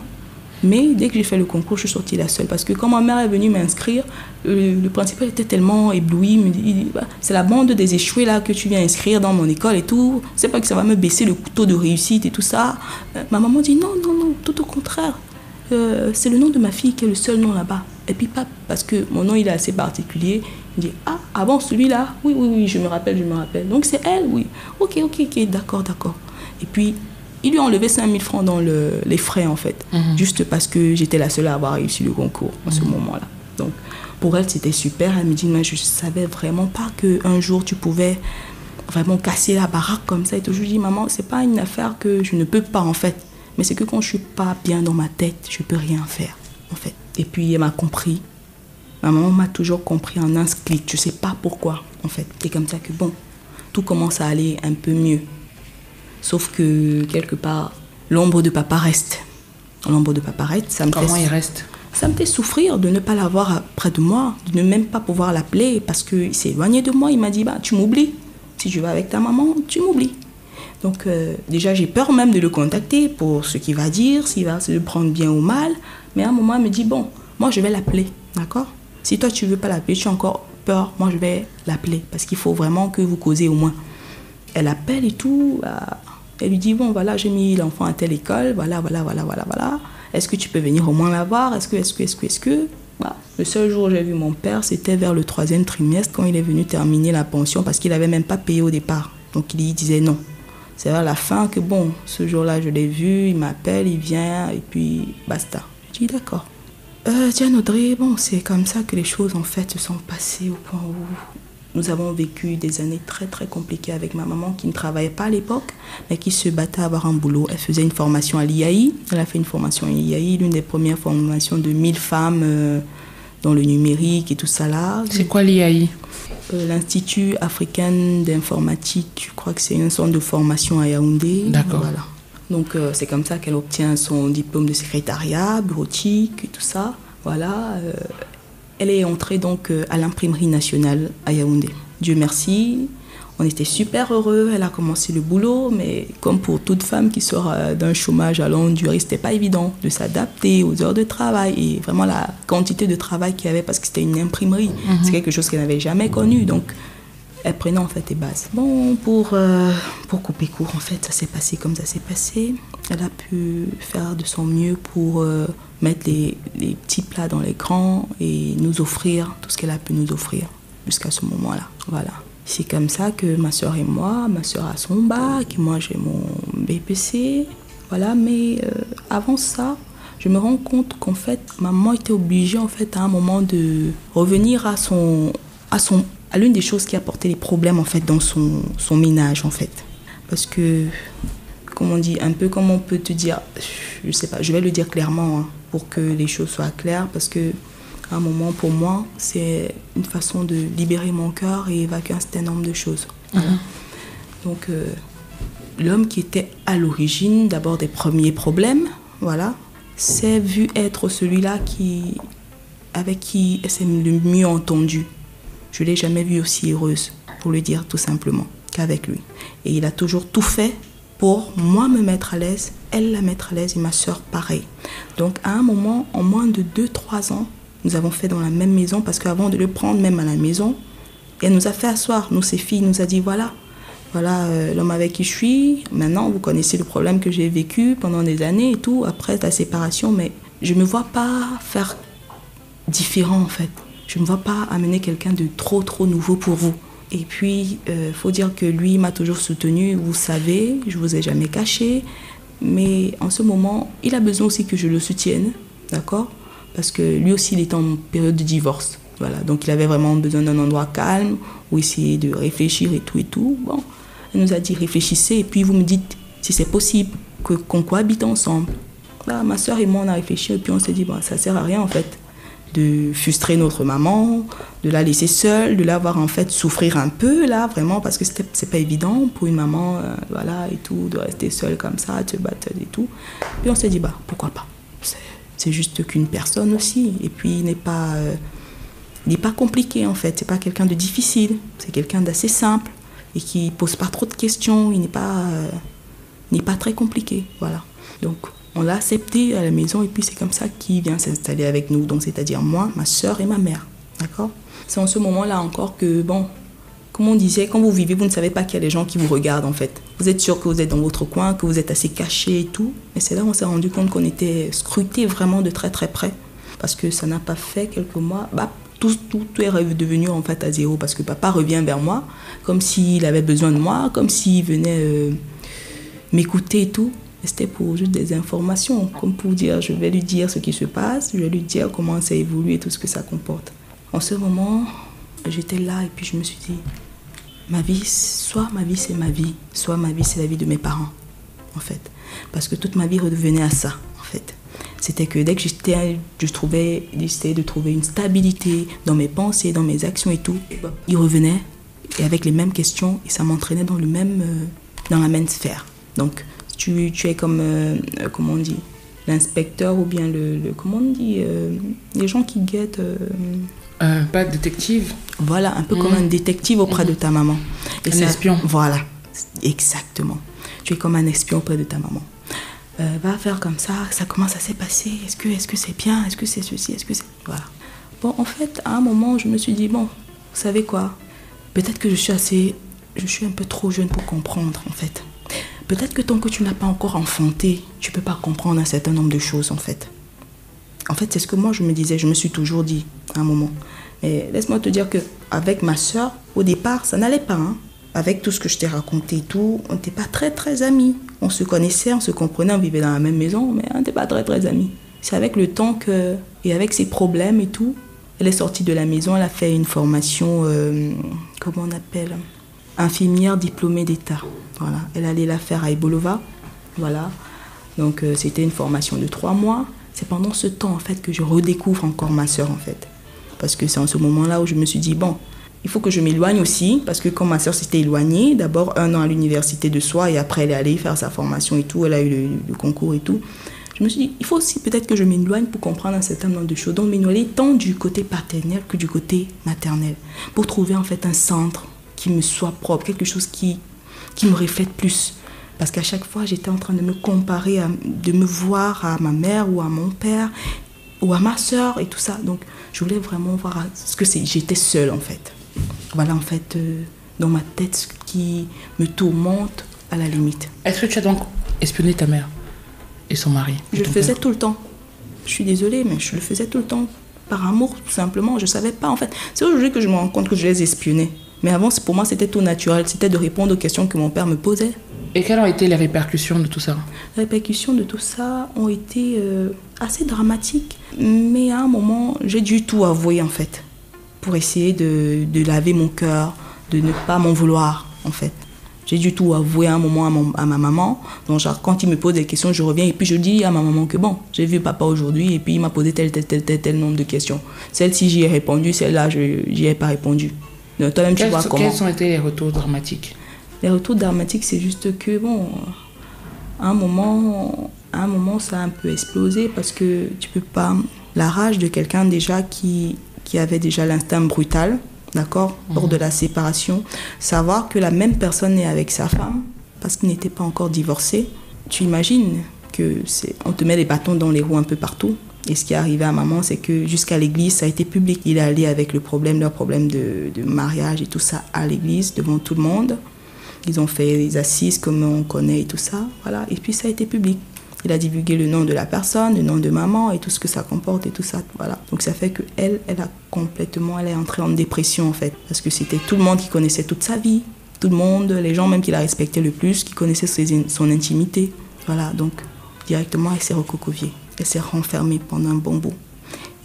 Mais dès que j'ai fait le concours, je suis sortie la seule. Parce que quand ma mère est venue m'inscrire, le principal était tellement ébloui. Il me dit, c'est la bande des échoués là que tu viens inscrire dans mon école et tout. C'est pas que ça va me baisser le taux de réussite et tout ça. Ma maman dit non, tout au contraire. C'est le nom de ma fille qui est le seul nom là-bas. Et puis pas parce que mon nom il est assez particulier. Il dit ah bon, celui-là, oui, je me rappelle. Donc c'est elle, oui. Ok, d'accord. Et puis il lui a enlevé 5 000 francs dans les frais en fait, juste parce que j'étais la seule à avoir réussi le concours en ce moment-là. Donc pour elle c'était super. Elle me dit mais je savais vraiment pas qu'un jour tu pouvais vraiment casser la baraque comme ça. Et tout. Je lui dis maman, c'est pas une affaire que je ne peux pas en fait, mais c'est que quand je suis pas bien dans ma tête, je peux rien faire en fait. Et puis elle m'a compris. Ma maman m'a toujours compris en un clic. Je sais pas pourquoi en fait. C'est comme ça que bon, tout commence à aller un peu mieux. Sauf que, quelque part, l'ombre de papa reste. L'ombre de papa reste. Comment il reste ? Ça me fait souffrir de ne pas l'avoir près de moi, de ne même pas pouvoir l'appeler parce qu'il s'est éloigné de moi. Il m'a dit, tu m'oublies. Si je vais avec ta maman, tu m'oublies. Donc, déjà, j'ai peur même de le contacter pour ce qu'il va dire, s'il va se le prendre bien ou mal. Mais à un moment, il me dit, bon, moi, je vais l'appeler, d'accord ? Si toi, tu ne veux pas l'appeler, tu as encore peur, moi, je vais l'appeler parce qu'il faut vraiment que vous causez au moins. Elle appelle et tout. Elle lui dit, bon, voilà, j'ai mis l'enfant à telle école. Voilà. Est-ce que tu peux venir au moins la voir ? Est-ce que bah, le seul jour où j'ai vu mon père, c'était vers le 3e trimestre, quand il est venu terminer la pension, parce qu'il n'avait même pas payé au départ. Donc, il disait non. C'est vers la fin que, bon, ce jour-là, je l'ai vu, il m'appelle, il vient, et puis basta. Je dis, d'accord. Diane Audrey, bon, c'est comme ça que les choses, en fait, se sont passées au point où nous avons vécu des années très, très compliquées avec ma maman qui ne travaillait pas à l'époque, mais qui se battait à avoir un boulot. Elle faisait une formation à l'IAI. Elle a fait une formation à l'IAI, l'une des premières formations de 1000 femmes dans le numérique et tout ça là. C'est quoi l'IAI ? L'Institut africain d'informatique, je crois que c'est une sorte de formation à Yaoundé. D'accord. Voilà. Donc c'est comme ça qu'elle obtient son diplôme de secrétariat, bureautique et tout ça. Voilà. Elle est entrée donc à l'imprimerie nationale à Yaoundé. Dieu merci, on était super heureux. Elle a commencé le boulot, mais comme pour toute femme qui sort d'un chômage à longue durée, c'était pas évident de s'adapter aux heures de travail et vraiment la quantité de travail qu'il y avait parce que c'était une imprimerie. C'est quelque chose qu'elle n'avait jamais connu. Donc elle prenait en fait les bases. Bon, pour couper court, en fait, ça s'est passé comme ça s'est passé. Elle a pu faire de son mieux pour mettre les petits plats dans les grands et nous offrir tout ce qu'elle a pu nous offrir jusqu'à ce moment-là. Voilà. C'est comme ça que ma soeur et moi, ma soeur a son bac, et moi j'ai mon BPC. Voilà, mais avant ça, je me rends compte qu'en fait, maman était obligée en fait à un moment de revenir à l'une des choses qui a porté les problèmes en fait dans son ménage en fait. Parce que, comme on dit, un peu comme on peut te dire, je sais pas, je vais le dire clairement hein, pour que les choses soient claires, parce que à un moment pour moi, c'est une façon de libérer mon cœur et évacuer un certain nombre de choses. Voilà. Donc l'homme qui était à l'origine d'abord des premiers problèmes, voilà, s'est vu être celui-là avec qui elle s'est le mieux entendue. Je ne l'ai jamais vue aussi heureuse, pour le dire tout simplement, qu'avec lui. Et il a toujours tout fait pour moi me mettre à l'aise, elle la mettre à l'aise et ma soeur pareil. Donc à un moment, en moins de 2-3 ans, nous avons fait dans la même maison, parce qu'avant de le prendre même à la maison, elle nous a fait asseoir, nous ses filles, nous a dit voilà l'homme avec qui je suis, maintenant vous connaissez le problème que j'ai vécu pendant des années et tout, après la séparation, mais je ne me vois pas faire différent en fait. Je ne me vois pas amener quelqu'un de trop nouveau pour vous. Et puis, faut dire que lui m'a toujours soutenue. Vous savez, je vous ai jamais caché. Mais en ce moment, il a besoin aussi que je le soutienne, d'accord? Parce que lui aussi, il est en période de divorce. Voilà, donc il avait vraiment besoin d'un endroit calme où essayer de réfléchir et tout. Bon, elle nous a dit réfléchissez et puis vous me dites si c'est possible qu'on cohabite ensemble. Là, ma soeur et moi, on a réfléchi et puis on s'est dit, ça ne sert à rien en fait de frustrer notre maman, de la laisser seule, de la voir en fait souffrir un peu là, vraiment, parce que c'est pas évident pour une maman, voilà, et tout, de rester seule comme ça, de se battre et tout. Puis on s'est dit, pourquoi pas. C'est juste qu'une personne aussi, et puis il n'est pas compliqué en fait, c'est pas quelqu'un de difficile, c'est quelqu'un d'assez simple et qui pose pas trop de questions, il n'est pas très compliqué, voilà. Donc on l'a accepté à la maison et puis c'est comme ça qu'il vient s'installer avec nous, donc c'est-à-dire moi, ma soeur et ma mère, d'accord? C'est en ce moment-là encore que, comme on disait, quand vous vivez, vous ne savez pas qu'il y a des gens qui vous regardent en fait. Vous êtes sûr que vous êtes dans votre coin, que vous êtes assez caché et tout, mais c'est là où on s'est rendu compte qu'on était scrutés vraiment de très très près, parce que ça n'a pas fait quelques mois, tout est redevenu en fait à zéro, parce que papa revient vers moi, comme s'il avait besoin de moi, comme s'il venait m'écouter et tout. Et c'était pour juste des informations, comme pour dire, je vais lui dire ce qui se passe, je vais lui dire comment ça évolue et tout ce que ça comporte. En ce moment, j'étais là et puis je me suis dit, soit ma vie c'est ma vie, soit ma vie c'est la vie de mes parents, en fait. Parce que toute ma vie redevenait à ça, en fait. C'était que dès que j'essayais de trouver une stabilité dans mes pensées, dans mes actions et tout, il revenait et avec les mêmes questions et ça m'entraînait dans la même sphère. Donc, tu es comme, comment on dit, l'inspecteur ou bien comment on dit, les gens qui guettent... pas détective. Voilà, un peu comme un détective auprès de ta maman. Et un espion. Voilà, exactement. Tu es comme un espion auprès de ta maman. Va faire comme ça commence à se passer. Est-ce que c'est bien? Est-ce que c'est ceci? Est-ce que c'est... Voilà. Bon, en fait, à un moment, je me suis dit, vous savez quoi? Peut-être que je suis un peu trop jeune pour comprendre, en fait. Peut-être que tant que tu n'as pas encore enfanté, tu ne peux pas comprendre un certain nombre de choses, en fait. En fait, c'est ce que moi, je me disais, je me suis toujours dit, à un moment. Mais laisse-moi te dire qu'avec ma soeur, au départ, ça n'allait pas, hein. Avec tout ce que je t'ai raconté et tout, on n'était pas très, très amis. On se connaissait, on se comprenait, on vivait dans la même maison, mais on n'était pas très, très amis. C'est avec le temps et avec ses problèmes et tout, elle est sortie de la maison, elle a fait une formation, comment on appelle, infirmière diplômée d'État. Voilà, elle allait la faire à Ebolova. Voilà, donc c'était une formation de 3 mois. C'est pendant ce temps, en fait, que je redécouvre encore ma soeur, en fait. Parce que c'est en ce moment-là où je me suis dit, il faut que je m'éloigne aussi, parce que quand ma soeur s'était éloignée, d'abord 1 an à l'université de Soie, et après elle est allée faire sa formation et tout, elle a eu le concours et tout. Je me suis dit, il faut aussi peut-être que je m'éloigne pour comprendre un certain nombre de choses. Donc m'éloigner tant du côté paternel que du côté maternel, pour trouver en fait un centre qui me soit propre, quelque chose qui me reflète plus. Parce qu'à chaque fois, j'étais en train de me comparer, de me voir à ma mère ou à mon père ou à ma soeur et tout ça. Donc, je voulais vraiment voir ce que c'est. J'étais seule, en fait. Voilà, en fait, dans ma tête, ce qui me tourmente à la limite. Est-ce que tu as donc espionné ta mère et son mari? Je le faisais tout le temps. Je suis désolée, mais je le faisais tout le temps. Par amour, tout simplement. Je ne savais pas, en fait. C'est aujourd'hui que je me rends compte que je les espionnais. Mais avant, pour moi, c'était tout naturel. C'était de répondre aux questions que mon père me posait. Et quelles ont été les répercussions de tout ça? Les répercussions de tout ça ont été assez dramatiques. Mais à un moment, j'ai dû tout avouer, en fait. Pour essayer de laver mon cœur, de ne pas m'en vouloir, en fait. J'ai dû tout avouer à un moment à ma maman. Donc, genre, quand il me pose des questions, je reviens et puis je dis à ma maman que j'ai vu papa aujourd'hui et puis il m'a posé tel nombre de questions. Celle-ci, j'y ai répondu, celle-là, j'y ai pas répondu. Donc, toi-même, tu vois comment. Quels ont été les retours dramatiques? Les retours dramatiques, c'est juste que, à un moment, ça a un peu explosé parce que tu peux pas... La rage de quelqu'un déjà qui avait déjà l'instinct brutal, d'accord, lors de la séparation, savoir que la même personne est avec sa femme parce qu'il n'était pas encore divorcé. Tu imagines on te met les bâtons dans les roues un peu partout. Et ce qui est arrivé à maman, c'est que jusqu'à l'église, ça a été public. Il est allé avec leur problème de mariage et tout ça à l'église, devant tout le monde. Ils ont fait les assises comme on connaît et tout ça, voilà. Et puis ça a été public. Il a divulgué le nom de la personne, le nom de maman et tout ce que ça comporte et tout ça. Voilà. Donc ça fait qu'elle, elle est entrée en dépression en fait. Parce que c'était tout le monde qui connaissait toute sa vie. Tout le monde, les gens même qui la respectaient le plus, qui connaissaient son intimité. Voilà, donc directement elle s'est recroquevillée. Elle s'est renfermée pendant un bon bout.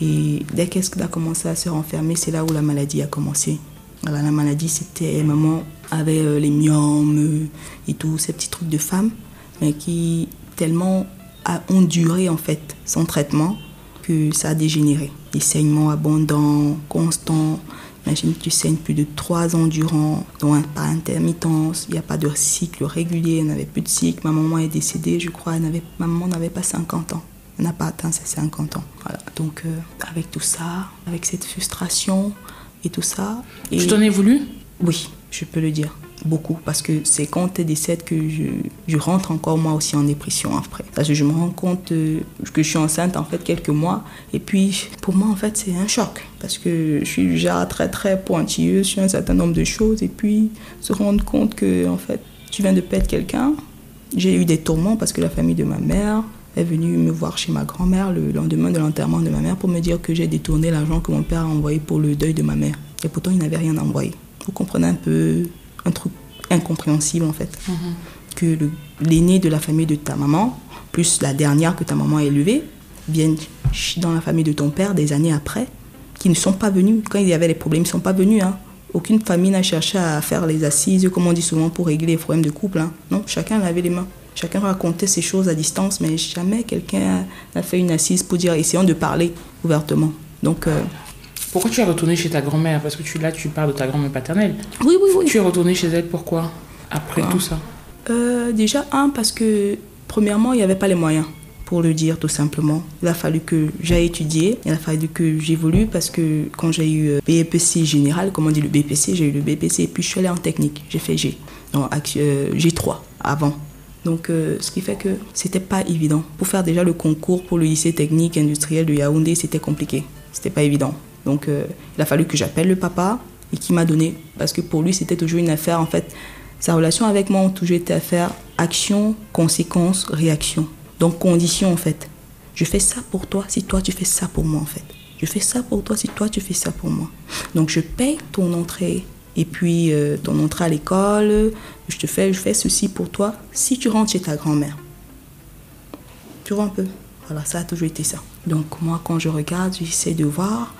Et dès qu'elle a commencé à se renfermer, c'est là où la maladie a commencé. Voilà, la maladie, c'était, maman avait les myomes et tous ces petits trucs de femme, mais qui tellement ont duré en fait son traitement que ça a dégénéré. Des saignements abondants, constants. Imagine que tu saignes plus de 3 ans durant, donc par intermittence, il n'y a pas de cycle régulier, elle n'avait plus de cycle. Ma maman est décédée, je crois, ma maman n'avait pas 50 ans. Elle n'a pas atteint ses 50 ans. Voilà. Donc avec tout ça, avec cette frustration et tout ça... Et tu t'en es voulu? Oui, je peux le dire. Beaucoup, parce que c'est quand elle décède que je rentre encore moi aussi en dépression après. Parce que je me rends compte que je suis enceinte en fait quelques mois. Et puis pour moi en fait c'est un choc. Parce que je suis déjà très très pointilleuse sur un certain nombre de choses. Et puis se rendre compte que en fait tu viens de perdre quelqu'un. J'ai eu des tourments parce que la famille de ma mère est venue me voir chez ma grand-mère le lendemain de l'enterrement de ma mère pour me dire que j'ai détourné l'argent que mon père a envoyé pour le deuil de ma mère. Et pourtant il n'avait rien envoyé. Vous comprenez un peu un truc incompréhensible en fait. Que l'aîné de la famille de ta maman, plus la dernière que ta maman a élevée, viennent dans la famille de ton père des années après, qui ne sont pas venus. Quand il y avait les problèmes, ils ne sont pas venus. Hein. Aucune famille n'a cherché à faire les assises, comme on dit souvent, pour régler les problèmes de couple. Hein. Non, chacun lavait les mains. Chacun racontait ses choses à distance, mais jamais quelqu'un n'a fait une assise pour dire, essayons de parler ouvertement. Donc... Pourquoi tu es retournée chez ta grand-mère? Parce que tu parles de ta grand-mère paternelle. Oui. Tu es retournée chez elle, pourquoi? Après tout ça déjà, parce que premièrement, il n'y avait pas les moyens, pour le dire tout simplement. Il a fallu que j'aille étudier, il a fallu que j'évolue, parce que quand j'ai eu BPC général, comme on dit le BPC, j'ai eu le BPC, et puis je suis allée en technique, j'ai fait G3 avant. Donc, ce qui fait que c'était pas évident. Pour faire déjà le concours pour le lycée technique industriel de Yaoundé, c'était compliqué, c'était pas évident. Donc, il a fallu que j'appelle le papa et qu'il m'a donné. Parce que pour lui, c'était toujours une affaire, en fait. Sa relation avec moi a toujours été affaire action, conséquence, réaction. Donc, condition, en fait. Je fais ça pour toi si toi, tu fais ça pour moi, en fait. Je fais ça pour toi si toi, tu fais ça pour moi. Donc, je paye ton entrée. Et puis, ton entrée à l'école. Je fais ceci pour toi si tu rentres chez ta grand-mère. Tu vois un peu? Voilà, ça a toujours été ça. Donc, moi, quand je regarde, j'essaie de voir...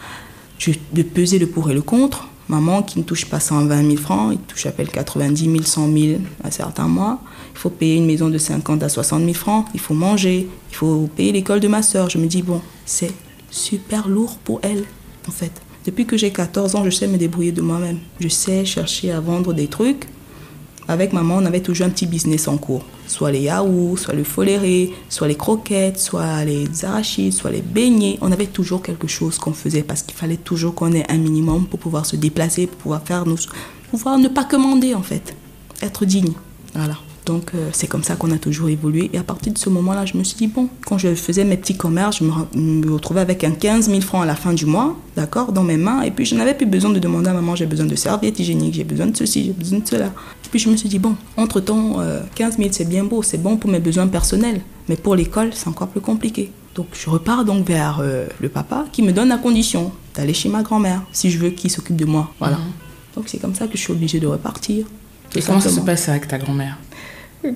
de peser le pour et le contre. Maman qui ne touche pas 120 000 francs, il touche à peine 90 000, 100 000 à certains mois. Il faut payer une maison de 50 à 60 000 francs. Il faut manger. Il faut payer l'école de ma soeur. Je me dis, bon, c'est super lourd pour elle, en fait. Depuis que j'ai 14 ans, je sais me débrouiller de moi-même. Je sais chercher à vendre des trucs. Avec maman, on avait toujours un petit business en cours. Soit les yaourts, soit le foléré, soit les croquettes, soit les arachides, soit les beignets. On avait toujours quelque chose qu'on faisait parce qu'il fallait toujours qu'on ait un minimum pour pouvoir se déplacer, pour pouvoir ne pas commander en fait. Être digne. Voilà. Donc c'est comme ça qu'on a toujours évolué. Et à partir de ce moment-là, je me suis dit, bon, quand je faisais mes petits commerces, je me retrouvais avec un 15 000 francs à la fin du mois, d'accord, dans mes mains. Et puis je n'avais plus besoin de demander à maman, j'ai besoin de serviettes hygiéniques, j'ai besoin de ceci, j'ai besoin de cela. Et puis je me suis dit, bon, entre-temps, 15 000 c'est bien beau, c'est bon pour mes besoins personnels. Mais pour l'école, c'est encore plus compliqué. Donc je repars donc vers le papa qui me donne la condition d'aller chez ma grand-mère, si je veux qu'il s'occupe de moi. Voilà. Donc c'est comme ça que je suis obligée de repartir. Et comment ça se passe avec ta grand-mère?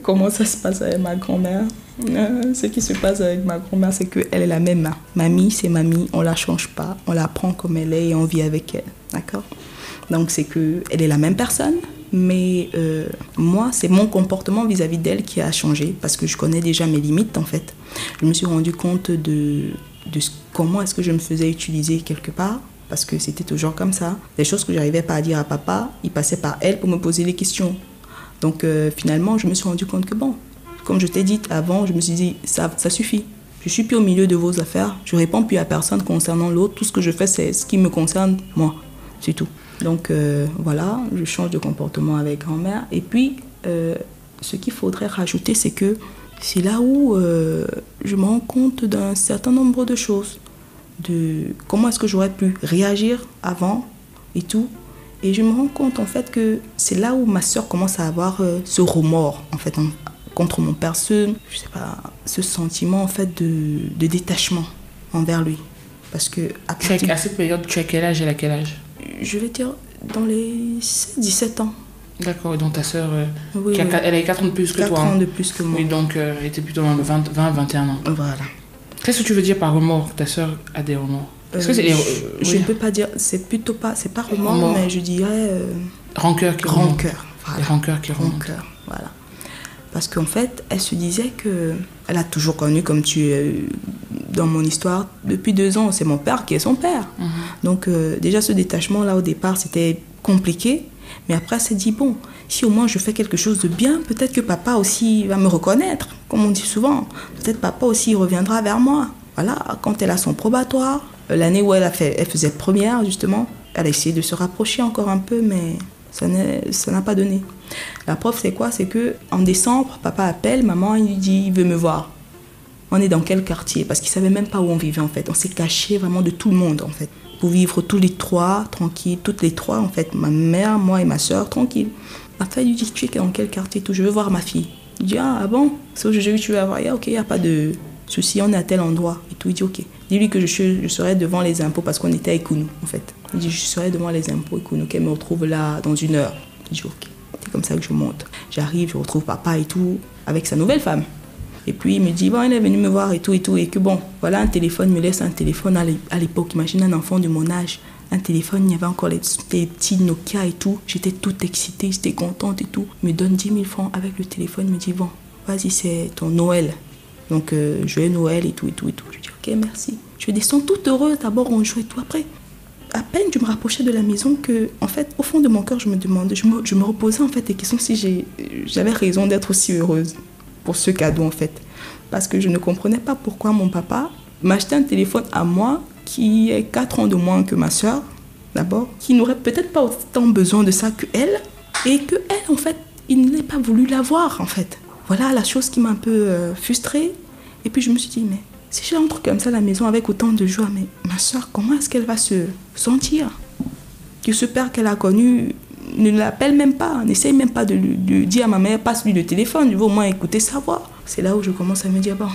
Comment ça se passe avec ma grand-mère? Ce qui se passe avec ma grand-mère, c'est qu'elle est la même. Mamie, c'est mamie, on ne la change pas, on la prend comme elle est et on vit avec elle. D'accord? Donc c'est qu'elle est la même personne, mais moi, c'est mon comportement vis-à-vis d'elle qui a changé parce que je connais déjà mes limites en fait. Je me suis rendu compte de comment est-ce que je me faisais utiliser quelque part. Parce que c'était toujours comme ça. Les choses que je n'arrivais pas à dire à papa, il passait par elle pour me poser les questions. Donc finalement, je me suis rendu compte que bon, comme je t'ai dit avant, je me suis dit, ça suffit. Je ne suis plus au milieu de vos affaires. Je ne réponds plus à personne concernant l'autre. Tout ce que je fais, c'est ce qui me concerne, moi. C'est tout. Donc voilà, je change de comportement avec grand-mère. Et puis, ce qu'il faudrait rajouter, c'est que c'est là où je me rends compte d'un certain nombre de choses. De comment est-ce que j'aurais pu réagir avant et tout. Et je me rends compte en fait que c'est là où ma soeur commence à avoir ce remords en fait contre mon père, je sais pas, ce sentiment en fait de détachement envers lui. Parce que À cette période, tu as quel âge et à quel âge? Je vais dire dans les 17 ans. D'accord, et donc ta sœur, Oui, oui. elle avait 4 ans de plus que 4 toi. ans de plus que moi. Oui, donc elle était plutôt dans le 20-21 ans. Voilà. Qu'est-ce que tu veux dire par remords? Ta sœur a des remords? Est-ce que c'est je oui. ne peux pas dire, c'est pas remords, Remords. mais je dirais Rancœur qui remonte. rancœur. Voilà. Les rancœurs qui remontent. Rancœur, voilà. Parce qu'en fait, elle se disait que elle a toujours connu, comme dans mon histoire, depuis 2 ans, c'est mon père qui est son père. Donc déjà ce détachement-là, au départ, c'était compliqué. Mais après, elle s'est dit, bon, si au moins je fais quelque chose de bien, peut-être que papa aussi va me reconnaître, comme on dit souvent. Peut-être papa aussi reviendra vers moi. Voilà, quand elle a son probatoire, l'année où elle faisait première, justement, elle a essayé de se rapprocher encore un peu, mais ça n'a pas donné. La preuve, c'est quoi? C'est qu'en décembre, papa appelle, maman, il lui dit, il veut me voir. On est dans quel quartier? Parce qu'il ne savait même pas où on vivait, en fait. On s'est caché vraiment de tout le monde, en fait. Pour vivre tous les trois, tranquilles, toutes les trois, en fait. Ma mère, moi et ma soeur, tranquilles. Après, il lui dit, tu es dans quel quartier? Tout, je veux voir ma fille. Il dit, ah bon? C'est aujourd'hui que tu veux voir? Ok, il n'y a pas de souci, on est à tel endroit. Et tout, il dit, ok. Dis-lui que je serai devant les impôts, parce qu'on était à Ekounou, en fait. Il dit, je serai devant les impôts, Ekounou, qu'elle me retrouve là dans 1 heure. Je dis, ok. C'est comme ça que je monte. J'arrive, je retrouve papa et tout, avec sa nouvelle femme. Et puis il me dit, bon, elle est venue me voir et tout, et que bon, voilà un téléphone, il me laisse un téléphone à l'époque. Imagine un enfant de mon âge, un téléphone, il y avait encore les petits Nokia et tout. J'étais toute excitée, j'étais contente et tout. Il me donne 10 000 francs avec le téléphone, il me dit, bon, vas-y, c'est ton Noël. Donc, joyeux Noël et tout, et tout, et tout. Je dis, ok, merci. Je descends toute heureuse, d'abord on joue et tout. Après, à peine je me rapprochais de la maison que, en fait, au fond de mon cœur, je me demandais, je me reposais en fait des questions si j'avais raison d'être aussi heureuse pour ce cadeau en fait. Parce que je ne comprenais pas pourquoi mon papa m'achetait un téléphone à moi qui est 4 ans de moins que ma soeur, d'abord, qui n'aurait peut-être pas autant besoin de ça qu'elle, et qu'elle, en fait, il n'ait pas voulu l'avoir en fait. Voilà la chose qui m'a un peu frustrée. Et puis je me suis dit, mais si j'entre comme ça à la maison avec autant de joie, mais ma soeur, comment est-ce qu'elle va se sentir? Que ce père qu'elle a connu ne l'appelle même pas, n'essaye même pas de dire à ma mère, passe-lui le téléphone, je veux au moins écouter sa voix. C'est là où je commence à me dire, bon,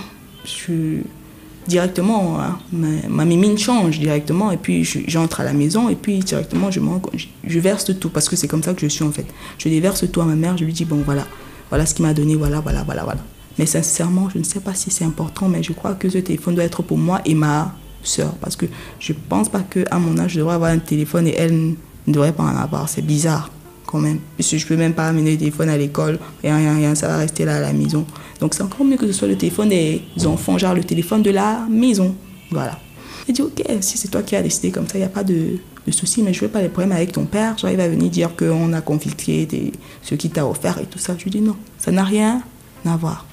directement, hein, ma mimine change directement, et puis j'entre à la maison, et puis directement, je verse tout, parce que c'est comme ça que je suis en fait. Je déverse tout à ma mère, je lui dis, bon, voilà ce qu'il m'a donné, voilà. Mais sincèrement, je ne sais pas si c'est important, mais je crois que ce téléphone doit être pour moi et ma soeur, parce que je ne pense pas qu'à mon âge, je devrais avoir un téléphone et elle ne devrait pas en avoir. C'est bizarre quand même, puisque je ne peux même pas amener le téléphone à l'école, rien, ça va rester là à la maison. Donc c'est encore mieux que ce soit le téléphone des enfants, genre le téléphone de la maison. Voilà. J'ai dit, ok, si c'est toi qui as décidé comme ça, il n'y a pas de souci, mais je ne veux pas les problèmes avec ton père. Genre, il va venir dire qu'on a confisqué ce qu'il t'a offert et tout ça. Je lui dis non, ça n'a rien à voir.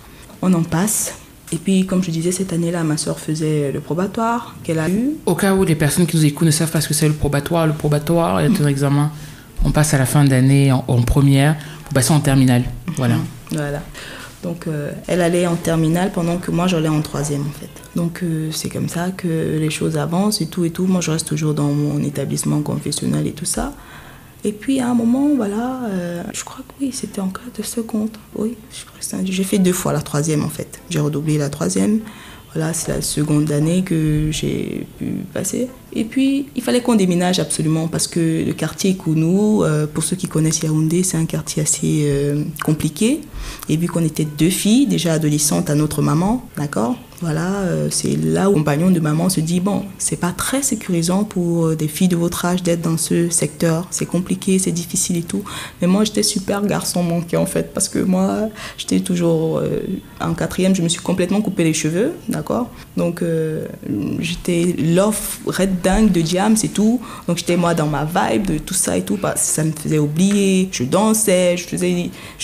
On en passe. Et puis, comme je disais, cette année-là, ma soeur faisait le probatoire qu'elle a eu. Au cas où les personnes qui nous écoutent ne savent pas ce que c'est le probatoire est un examen. On passe à la fin d'année en première pour passer en terminale. Voilà. Voilà. Donc, elle allait en terminale pendant que moi, j'allais en 3e, en fait. Donc, c'est comme ça que les choses avancent et tout. Moi, je reste toujours dans mon établissement confessionnel et tout ça. Et puis, à un moment, voilà, je crois que oui, c'était en classe de seconde. Oui, j'ai fait 2 fois la 3e, en fait. J'ai redoublé la 3e. Voilà, c'est la seconde année que j'ai pu passer. Et puis, il fallait qu'on déménage absolument parce que le quartier Ekounou, pour ceux qui connaissent Yaoundé, c'est un quartier assez compliqué. Et vu qu'on était 2 filles, déjà adolescentes à notre maman, d'accord ? Voilà, c'est là où le compagnon de maman se dit, bon, c'est pas très sécurisant pour des filles de votre âge d'être dans ce secteur. C'est compliqué, c'est difficile et tout. Mais moi, j'étais super garçon manqué en fait, parce que moi, j'étais toujours en 4e, je me suis complètement coupé les cheveux, d'accord ? Donc, j'étais l'off red dingue de Diams et tout. Donc, j'étais moi dans ma vibe de tout ça et tout. Ça me faisait oublier, je dansais, je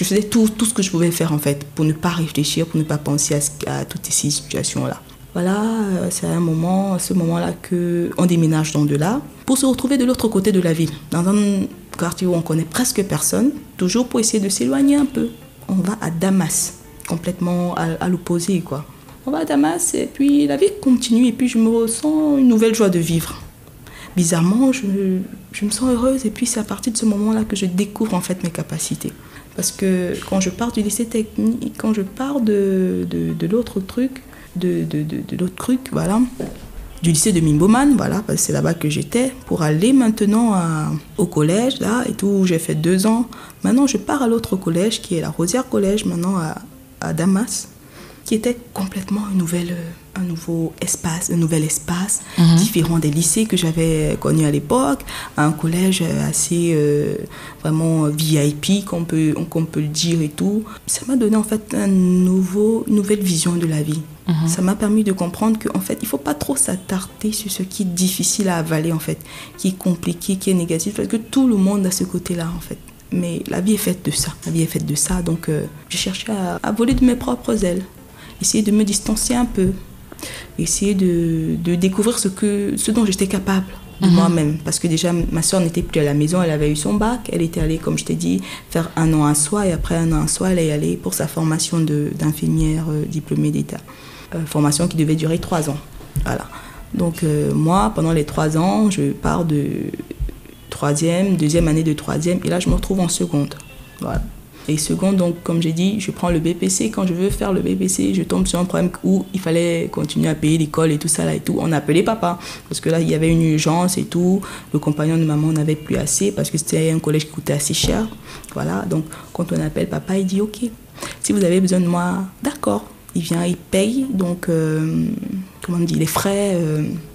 faisais tout ce que je pouvais faire en fait, pour ne pas réfléchir, pour ne pas penser à toutes ces situations. Là. Voilà, c'est à ce moment-là qu'on déménage dans de là pour se retrouver de l'autre côté de la ville, dans un quartier où on connaît presque personne, toujours pour essayer de s'éloigner un peu. On va à Damas, complètement à l'opposé, quoi. On va à Damas et puis la vie continue et puis je me ressens une nouvelle joie de vivre. Bizarrement, je me sens heureuse et puis c'est à partir de ce moment-là que je découvre en fait mes capacités. Parce que quand je pars du lycée technique, quand je pars de l'autre truc, voilà, du lycée de Mimboman, voilà, parce que c'est là-bas que j'étais, pour aller maintenant au collège, là, et tout, j'ai fait 2 ans. Maintenant, je pars à l'autre collège, qui est la Rosière Collège, maintenant à Damas, qui était complètement un nouvel espace, différent des lycées que j'avais connus à l'époque, un collège assez vraiment VIP, qu'on peut le dire et tout. Ça m'a donné en fait une nouvelle vision de la vie. Ça m'a permis de comprendre qu'en fait, il ne faut pas trop s'attarder sur ce qui est difficile à avaler, en fait, qui est compliqué, qui est négatif, parce que tout le monde a ce côté-là, en fait. Mais la vie est faite de ça. Donc, j'ai cherché à voler de mes propres ailes, essayer de me distancer un peu, essayer de découvrir ce dont j'étais capable de moi-même. Parce que déjà, ma soeur n'était plus à la maison, elle avait eu son bac, elle était allée, comme je t'ai dit, faire 1 an à Soie, et après 1 an à Soie, elle est allée pour sa formation d'infirmière diplômée d'État. Formation qui devait durer 3 ans. Voilà. Donc, moi, pendant les 3 ans, je pars de 2e année de 3e, et là, je me retrouve en seconde. Voilà. Et seconde, donc, comme j'ai dit, je prends le BPC. Quand je veux faire le BPC, je tombe sur un problème où il fallait continuer à payer l'école et tout ça, là et tout. On appelait papa, parce que là, il y avait une urgence et tout. Le compagnon de maman n'avait plus assez, parce que c'était un collège qui coûtait assez cher. Voilà, donc, quand on appelle papa, il dit, OK, si vous avez besoin de moi, d'accord. Il vient, il paye, donc, comment on dit, les frais,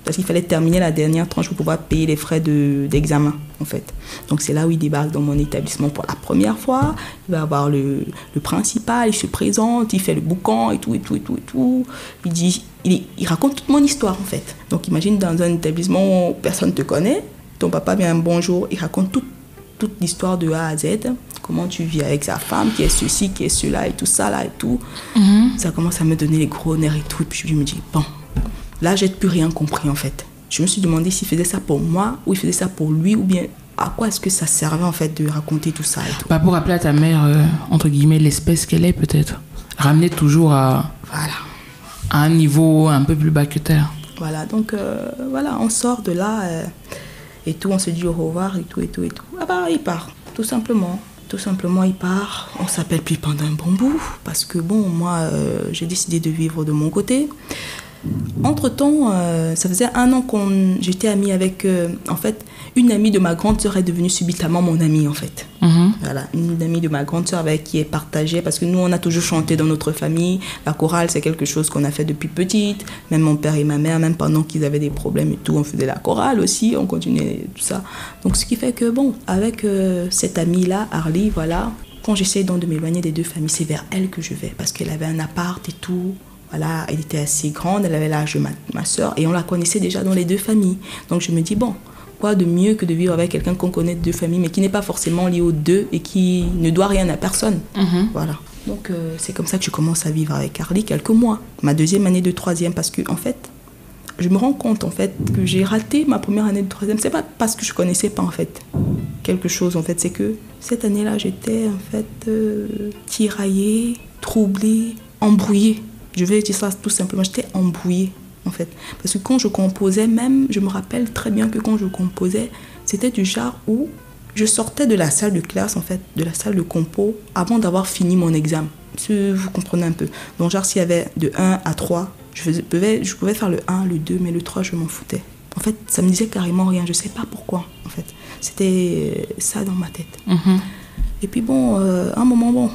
parce qu'il fallait terminer la dernière tranche pour pouvoir payer les frais d'examen, en fait. Donc, c'est là où il débarque dans mon établissement pour la première fois. Il va avoir le principal, il se présente, il fait le boucan et tout. Il dit, il raconte toute mon histoire, en fait. Donc, imagine dans un établissement où personne ne te connaît, ton papa vient un bonjour, il raconte toute l'histoire de A à Z. Comment tu vis avec sa femme, qui est ceci, qui est cela, et tout ça, là, et tout. Ça commence à me donner les gros nerfs et tout. Et puis je me dis, bon, là, j'ai plus rien compris, en fait. Je me suis demandé s'il faisait ça pour moi, ou il faisait ça pour lui, ou bien à quoi est-ce que ça servait, en fait, de raconter tout ça et tout. Pas pour rappeler à ta mère, entre guillemets, l'espèce qu'elle est, peut-être. Ramener toujours à un niveau un peu plus bas que terre. Voilà, donc, voilà, on sort de là, et tout, on se dit au revoir, et tout. Ah bah, il part, tout simplement. Tout simplement, il part. On s'appelle plus pendant un bon bout. Parce que, bon, moi, j'ai décidé de vivre de mon côté. Entre-temps, ça faisait 1 an que j'étais amie avec... en fait, une amie de ma grande sœur est devenue subitement mon amie, en fait. Voilà, une amie de ma grande sœur avec qui est partagée. Parce que nous, on a toujours chanté dans notre famille. La chorale, c'est quelque chose qu'on a fait depuis petite. Même mon père et ma mère, même pendant qu'ils avaient des problèmes et tout, on faisait la chorale aussi. On continuait tout ça. Donc, ce qui fait que, bon, avec cette amie-là, Arlie, voilà, quand j'essaie donc de m'éloigner des 2 familles, c'est vers elle que je vais. Parce qu'elle avait un appart et tout. Voilà, elle était assez grande, elle avait l'âge de ma soeur. Et on la connaissait déjà dans les 2 familles. Donc, je me dis, bon, quoi de mieux que de vivre avec quelqu'un qu'on connaît de 2 familles, mais qui n'est pas forcément lié aux 2 et qui ne doit rien à personne. Voilà. Donc, c'est comme ça que je commence à vivre avec Arlie quelques mois. Ma 2e année de 3e, parce que, en fait, je me rends compte, en fait, que j'ai raté ma première année de 3e. C'est pas parce que je connaissais pas, en fait, quelque chose, en fait. C'est que cette année-là, j'étais, en fait, tiraillée, troublée, embrouillée. Je vais dire ça tout simplement, j'étais embrouillée, en fait. Parce que quand je composais, même, je me rappelle très bien que quand je composais, c'était du genre où je sortais de la salle de classe, en fait, de la salle de compo, avant d'avoir fini mon examen. Vous comprenez un peu. Donc, genre, s'il y avait de 1 à 3, je pouvais faire le 1, le 2, mais le 3, je m'en foutais. En fait, ça me disait carrément rien. Je ne sais pas pourquoi, en fait. C'était ça dans ma tête. Et puis bon, un moment, bon,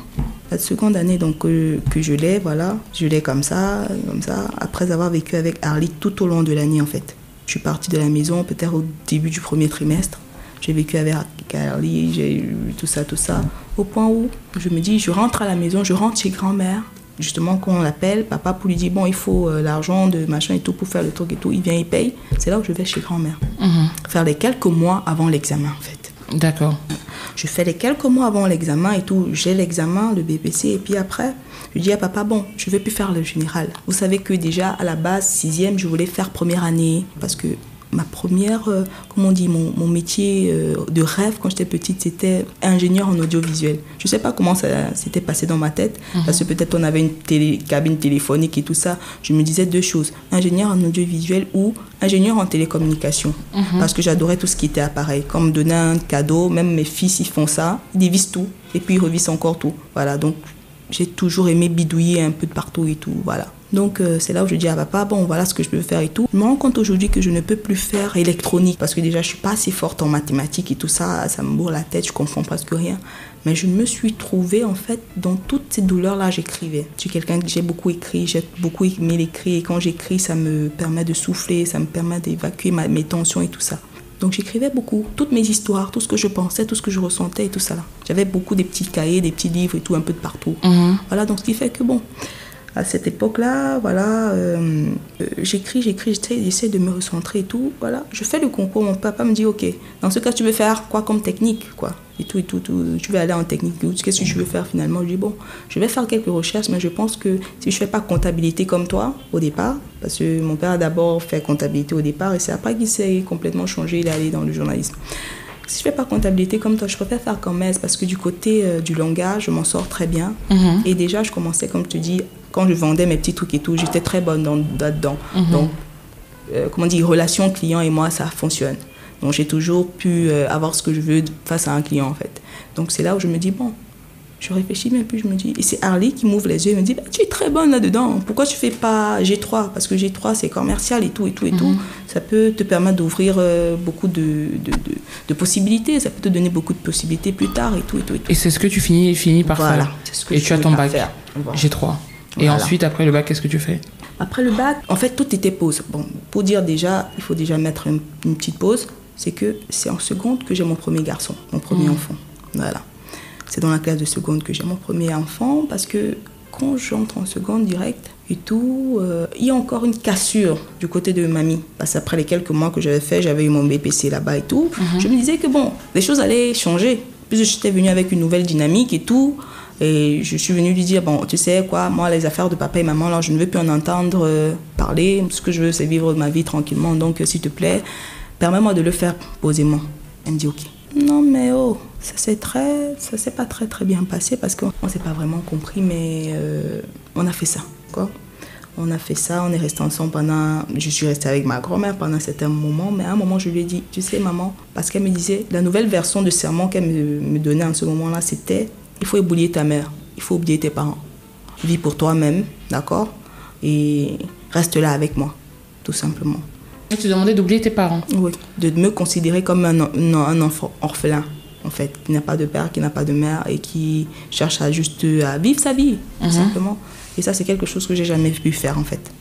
la 2e année donc, que je l'ai, voilà, je l'ai comme ça, après avoir vécu avec Arlie tout au long de l'année en fait. Je suis partie de la maison peut-être au début du 1er trimestre. J'ai vécu avec Arlie, j'ai eu tout ça, au point où je me dis, je rentre à la maison, je rentre chez grand-mère. Justement, quand on l'appelle, papa pour lui dire, bon, il faut l'argent de machin et tout pour faire le truc et tout, il vient, il paye. C'est là où je vais chez grand-mère. Faire les quelques mois avant l'examen en fait. D'accord. Je fais les quelques mois avant l'examen et tout. J'ai l'examen, le BPC. Et puis après, je dis à papa, bon, je ne vais plus faire le général. Vous savez que déjà, à la base, 6e, je voulais faire première année. Parce que ma première, comment on dit, mon métier de rêve quand j'étais petite, c'était ingénieur en audiovisuel. Je ne sais pas comment ça s'était passé dans ma tête, parce que peut-être on avait une cabine téléphonique et tout ça. Je me disais deux choses, ingénieur en audiovisuel ou ingénieur en télécommunication. Parce que j'adorais tout ce qui était appareil. Quand on me donnait un cadeau, même mes fils, ils font ça, ils dévissent tout et puis ils revissent encore tout. Voilà, donc j'ai toujours aimé bidouiller un peu de partout et tout, voilà. Donc c'est là où je dis à papa, bon voilà ce que je peux faire et tout. Je me rends compte aujourd'hui que je ne peux plus faire électronique parce que déjà je suis pas assez forte en mathématiques et tout ça, ça me bourre la tête, je comprends presque rien. Mais je me suis trouvée en fait dans toutes ces douleurs-là, j'écrivais. Je suis quelqu'un que j'ai beaucoup écrit, j'ai beaucoup aimé l'écrit et quand j'écris ça me permet de souffler, ça me permet d'évacuer mes tensions et tout ça. Donc j'écrivais beaucoup, toutes mes histoires, tout ce que je pensais, tout ce que je ressentais et tout ça là. J'avais beaucoup des petits cahiers, des petits livres et tout un peu de partout. Voilà, donc ce qui fait que bon, à cette époque-là, voilà, j'écris, j'essaie de me recentrer et tout, voilà. Je fais le concours, mon papa me dit, ok, dans ce cas, tu veux faire quoi comme technique, quoi, et tout, tu veux aller en technique, qu'est-ce que tu veux faire finalement? Je dis, bon, je vais faire quelques recherches, mais je pense que si je ne fais pas comptabilité comme toi, au départ, parce que mon père a d'abord fait comptabilité au départ, et c'est après qu'il s'est complètement changé, il est allé dans le journalisme. Si je ne fais pas comptabilité comme toi, je préfère faire commerce parce que du côté du langage, je m'en sors très bien. Et déjà, je commençais, comme je te dis, quand je vendais mes petits trucs et tout, j'étais très bonne là-dedans. Donc, comment dire, relation client et moi, ça fonctionne. Donc, j'ai toujours pu avoir ce que je veux face à un client, en fait. Donc, c'est là où je me dis, bon, je réfléchis bien, puis je me dis, et c'est Harley qui m'ouvre les yeux, il me dit, bah, tu es très bonne là-dedans, pourquoi tu ne fais pas G3? Parce que G3, c'est commercial et tout. Ça peut te permettre d'ouvrir beaucoup de possibilités, ça peut te donner beaucoup de possibilités plus tard et tout. Et c'est ce que tu finis par faire. C'est ce que et tu as ton bac, voilà. G3. Et ensuite, après le bac, qu'est-ce que tu fais? Après le bac, en fait, tout était pause. Bon, pour dire déjà, il faut déjà mettre une petite pause, c'est que c'est en seconde que j'ai mon premier garçon, mon premier enfant. Voilà. C'est dans la classe de seconde que j'ai mon premier enfant parce que quand j'entre en seconde direct et tout, il y a encore une cassure du côté de mamie. Parce qu'après les quelques mois que j'avais fait, j'avais eu mon BPC là-bas et tout. Je me disais que bon, les choses allaient changer. Puis j'étais venue avec une nouvelle dynamique et tout. Et je suis venue lui dire, bon, tu sais quoi, moi, les affaires de papa et maman, là, je ne veux plus en entendre parler. Ce que je veux, c'est vivre ma vie tranquillement. Donc, s'il te plaît, permets-moi de le faire posément. Elle me dit, ok. Non, mais oh, ça s'est pas très bien passé parce qu'on ne s'est pas vraiment compris, mais on a fait ça, quoi. On a fait ça, on est resté ensemble je suis restée avec ma grand-mère pendant un certain moment, mais à un moment, je lui ai dit, tu sais, maman, parce qu'elle me disait, la nouvelle version de serment qu'elle me donnait en ce moment-là, c'était, il faut oublier ta mère, il faut oublier tes parents. Vis pour toi-même, d'accord? Et reste là avec moi, tout simplement. Et tu demandais d'oublier tes parents? Oui, de me considérer comme un enfant orphelin, en fait, qui n'a pas de père, qui n'a pas de mère et qui cherche à vivre sa vie, tout simplement. Et ça, c'est quelque chose que j'ai jamais pu faire, en fait.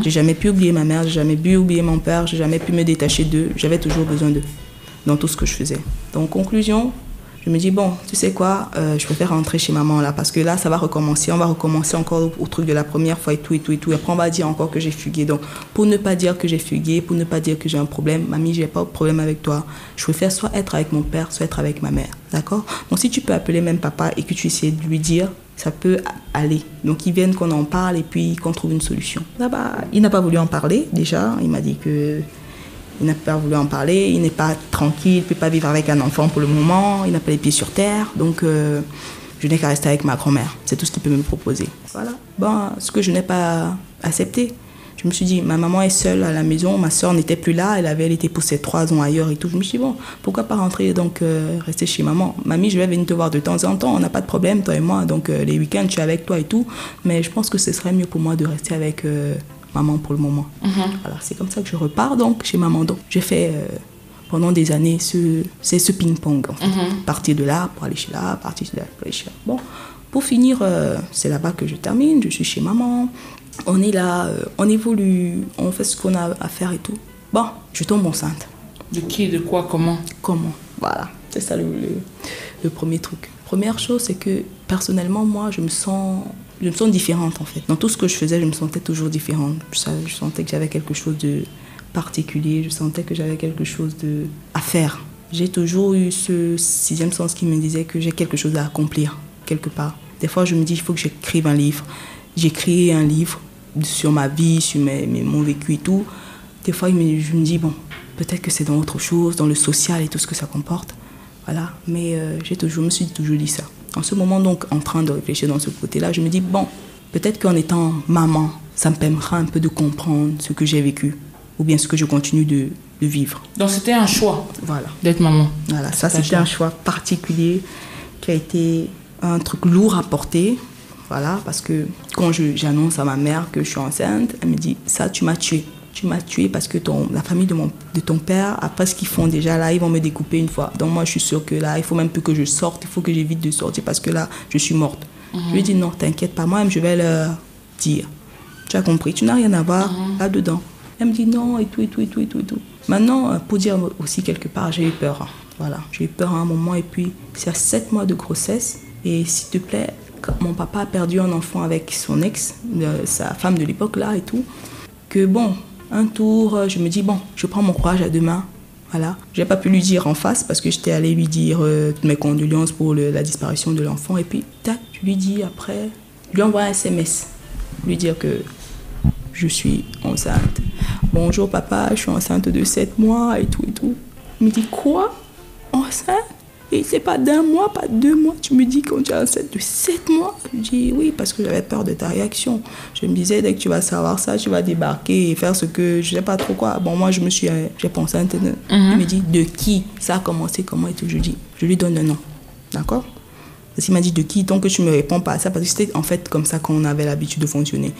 J'ai jamais pu oublier ma mère, j'ai jamais pu oublier mon père, j'ai jamais pu me détacher d'eux. J'avais toujours besoin d'eux dans tout ce que je faisais. Donc, conclusion, je me dis, bon, tu sais quoi, je préfère rentrer chez maman là, parce que là, ça va recommencer. On va recommencer encore au truc de la première fois et tout. Et après, on va dire encore que j'ai fugué. Donc, pour ne pas dire que j'ai fugué, pour ne pas dire que j'ai un problème, mamie, j'ai pas de problème avec toi. Je préfère soit être avec mon père, soit être avec ma mère. D'accord? Donc, si tu peux appeler même papa et que tu essaies de lui dire, ça peut aller. Donc, ils viennent qu'on en parle et puis qu'on trouve une solution. Là-bas, il n'a pas voulu en parler, déjà. Il m'a dit que... Il n'a pas voulu en parler, il n'est pas tranquille, il ne peut pas vivre avec un enfant pour le moment, il n'a pas les pieds sur terre, donc je n'ai qu'à rester avec ma grand-mère. C'est tout ce qu'il peut me proposer. Voilà. Bon, ce que je n'ai pas accepté, je me suis dit, ma maman est seule à la maison, ma soeur n'était plus là, elle était poussée 3 ans ailleurs et tout. Je me suis dit, bon, pourquoi pas rentrer, donc rester chez maman. Mamie, je vais venir te voir de temps en temps, on n'a pas de problème, toi et moi, donc les week-ends, je suis avec toi et tout, mais je pense que ce serait mieux pour moi de rester avec... maman pour le moment. Voilà, c'est comme ça que je repars donc chez maman. Donc j'ai fait pendant des années ce ping-pong. En fait. Partir de là pour aller chez là, partir de là pour aller chez là. Bon, pour finir, c'est là-bas que je termine. Je suis chez maman. On est là, on évolue, on fait ce qu'on a à faire et tout. Bon, je tombe enceinte. De qui, de quoi, comment? Comment, voilà. C'est ça le premier truc. Première chose, c'est que personnellement, moi, je me sens différente en fait. Dans tout ce que je faisais, je me sentais toujours différente. Je sentais que j'avais quelque chose de particulier, je sentais que j'avais quelque chose à faire. J'ai toujours eu ce 6e sens qui me disait que j'ai quelque chose à accomplir, quelque part. Des fois, je me dis, il faut que j'écrive un livre. J'ai créé un livre sur ma vie, sur mon vécu et tout. Des fois, je me dis, bon, peut-être que c'est dans autre chose, dans le social et tout ce que ça comporte. Voilà, mais je me suis toujours dit ça. En ce moment, donc, en train de réfléchir dans ce côté-là, je me dis, bon, peut-être qu'en étant maman, ça me permettra un peu de comprendre ce que j'ai vécu ou bien ce que je continue de vivre. Donc, c'était un choix, voilà, d'être maman. Voilà, ça, c'était un choix particulier qui a été un truc lourd à porter. Voilà, parce que quand j'annonce à ma mère que je suis enceinte, elle me dit, ça, tu m'as tuée. Tu m'as tuée parce que la famille de ton père, après ce qu'ils font déjà, là, ils vont me découper une fois. Donc moi, je suis sûre que là, il faut même plus que je sorte, il faut que j'évite de sortir parce que là, je suis morte. Je lui ai dit, non, t'inquiète pas, moi-même, je vais leur dire. Tu as compris, tu n'as rien à voir là-dedans. Elle me dit non, et tout. Maintenant, pour dire aussi quelque part, j'ai eu peur. Voilà, j'ai eu peur à un moment et puis c'est à 7 mois de grossesse. Et s'il te plaît, mon papa a perdu un enfant avec son ex, sa femme de l'époque là et tout, que bon, un tour, je me dis bon, je prends mon courage à deux mains. Voilà. Je n'ai pas pu lui dire en face parce que j'étais allée lui dire mes condoléances pour la disparition de l'enfant. Et puis, tac, je lui dis après, je lui envoie un SMS, lui dire que je suis enceinte. Bonjour papa, je suis enceinte de 7 mois et tout. Il me dit quoi? Enceinte? Et c'est pas d'1 mois, pas de 2 mois. Tu me dis quand tu es enceinte de 7 mois? Je dis oui, parce que j'avais peur de ta réaction. Je me disais, dès que tu vas savoir ça, tu vas débarquer et faire ce que je sais pas trop quoi. Bon, moi, j'ai pensé enceinte. Il me dit de qui? Ça a commencé comment et tout. Je lui donne un nom. D'accord? Parce qu'il m'a dit de qui? Donc, tu me réponds pas à ça parce que c'était en fait comme ça qu'on avait l'habitude de fonctionner.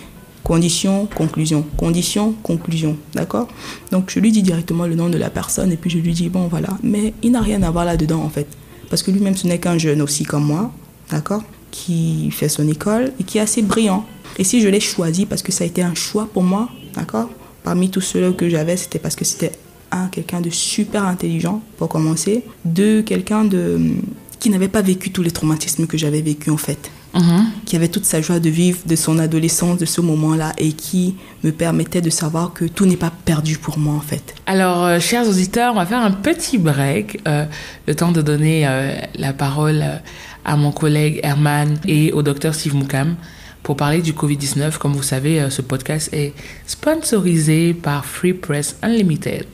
Condition, conclusion. Condition, conclusion. D'accord? Donc, je lui dis directement le nom de la personne et puis je lui dis, bon, voilà. Mais il n'a rien à voir là-dedans, en fait. Parce que lui-même, ce n'est qu'un jeune aussi comme moi, d'accord? Qui fait son école et qui est assez brillant. Et si je l'ai choisi, parce que ça a été un choix pour moi, d'accord? Parmi tous ceux que j'avais, c'était parce que c'était quelqu'un de super intelligent, pour commencer. Quelqu'un qui n'avait pas vécu tous les traumatismes que j'avais vécu, en fait. Qui avait toute sa joie de vivre de son adolescence, de ce moment-là, et qui me permettait de savoir que tout n'est pas perdu pour moi, en fait. Alors, chers auditeurs, on va faire un petit break, le temps de donner la parole à mon collègue Herman et au docteur Steve Moukam pour parler du Covid-19. Comme vous savez, ce podcast est sponsorisé par Free Press Unlimited.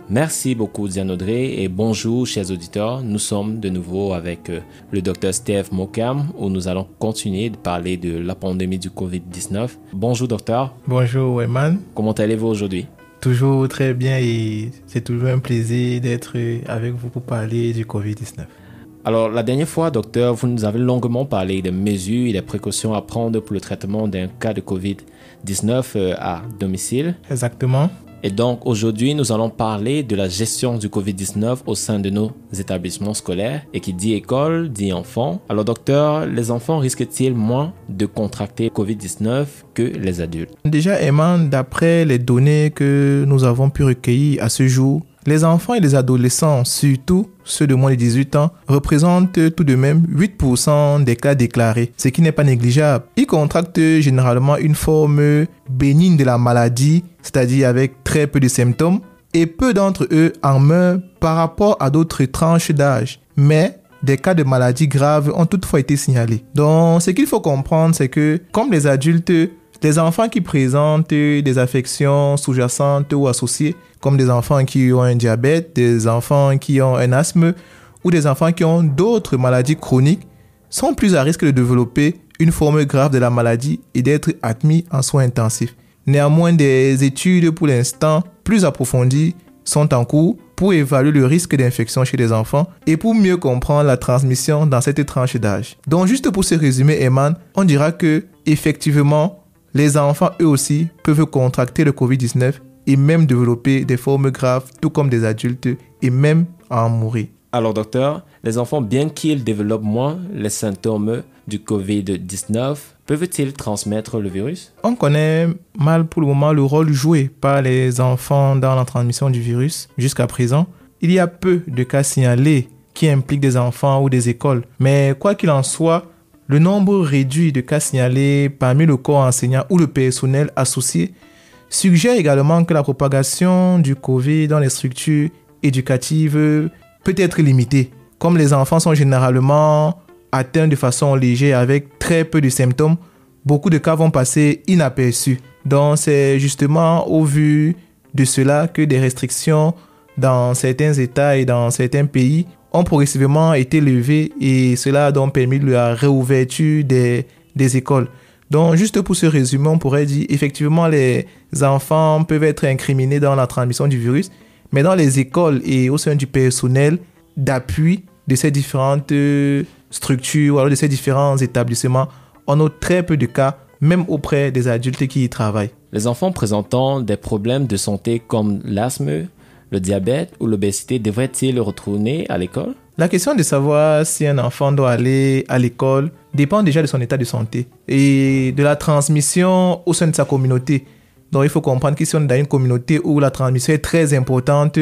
Merci beaucoup Diane Audrey et bonjour chers auditeurs. Nous sommes de nouveau avec le Dr Steve Moukam où nous allons continuer de parler de la pandémie du Covid-19. Bonjour docteur. Bonjour Eman. Comment allez-vous aujourd'hui? Toujours très bien et c'est toujours un plaisir d'être avec vous pour parler du Covid-19. Alors la dernière fois docteur, vous nous avez longuement parlé des mesures et des précautions à prendre pour le traitement d'un cas de Covid-19 à domicile. Exactement. Et donc, aujourd'hui, nous allons parler de la gestion du Covid-19 au sein de nos établissements scolaires. Et qui dit école, dit enfants. Alors, docteur, les enfants risquent-ils moins de contracter Covid-19 que les adultes? Déjà, Eman, d'après les données que nous avons pu recueillir à ce jour, les enfants et les adolescents, surtout ceux de moins de 18 ans, représentent tout de même 8% des cas déclarés, ce qui n'est pas négligeable. Ils contractent généralement une forme bénigne de la maladie, c'est-à-dire avec très peu de symptômes, et peu d'entre eux en meurent par rapport à d'autres tranches d'âge. Mais des cas de maladies graves ont toutefois été signalés. Donc, ce qu'il faut comprendre, c'est que, comme les adultes, les enfants qui présentent des affections sous-jacentes ou associées, comme des enfants qui ont un diabète, des enfants qui ont un asthme ou des enfants qui ont d'autres maladies chroniques, sont plus à risque de développer une forme grave de la maladie et d'être admis en soins intensifs. Néanmoins, des études pour l'instant plus approfondies sont en cours pour évaluer le risque d'infection chez les enfants et pour mieux comprendre la transmission dans cette tranche d'âge. Donc, juste pour se résumer, Eman, on dira que, effectivement, les enfants, eux aussi, peuvent contracter le Covid-19 et même développer des formes graves, tout comme des adultes, et même en mourir. Alors, docteur, les enfants, bien qu'ils développent moins les symptômes du Covid-19, peuvent-ils transmettre le virus? On connaît mal pour le moment le rôle joué par les enfants dans la transmission du virus. Jusqu'à présent, il y a peu de cas signalés qui impliquent des enfants ou des écoles. Mais quoi qu'il en soit, le nombre réduit de cas signalés parmi le corps enseignant ou le personnel associé suggère également que la propagation du Covid dans les structures éducatives peut être limitée. Comme les enfants sont généralement atteints de façon légère avec très peu de symptômes, beaucoup de cas vont passer inaperçus. Donc c'est justement au vu de cela que des restrictions dans certains États et dans certains pays ont progressivement été levées et cela a donc permis la réouverture des écoles. Donc, juste pour ce résumé, on pourrait dire effectivement les enfants peuvent être incriminés dans la transmission du virus, mais dans les écoles et au sein du personnel d'appui de ces différentes structures ou alors de ces différents établissements, on a très peu de cas, même auprès des adultes qui y travaillent. Les enfants présentant des problèmes de santé comme l'asthme, le diabète ou l'obésité devraient-ils retourner à l'école? La question de savoir si un enfant doit aller à l'école dépend déjà de son état de santé et de la transmission au sein de sa communauté. Donc il faut comprendre que si on est dans une communauté où la transmission est très importante,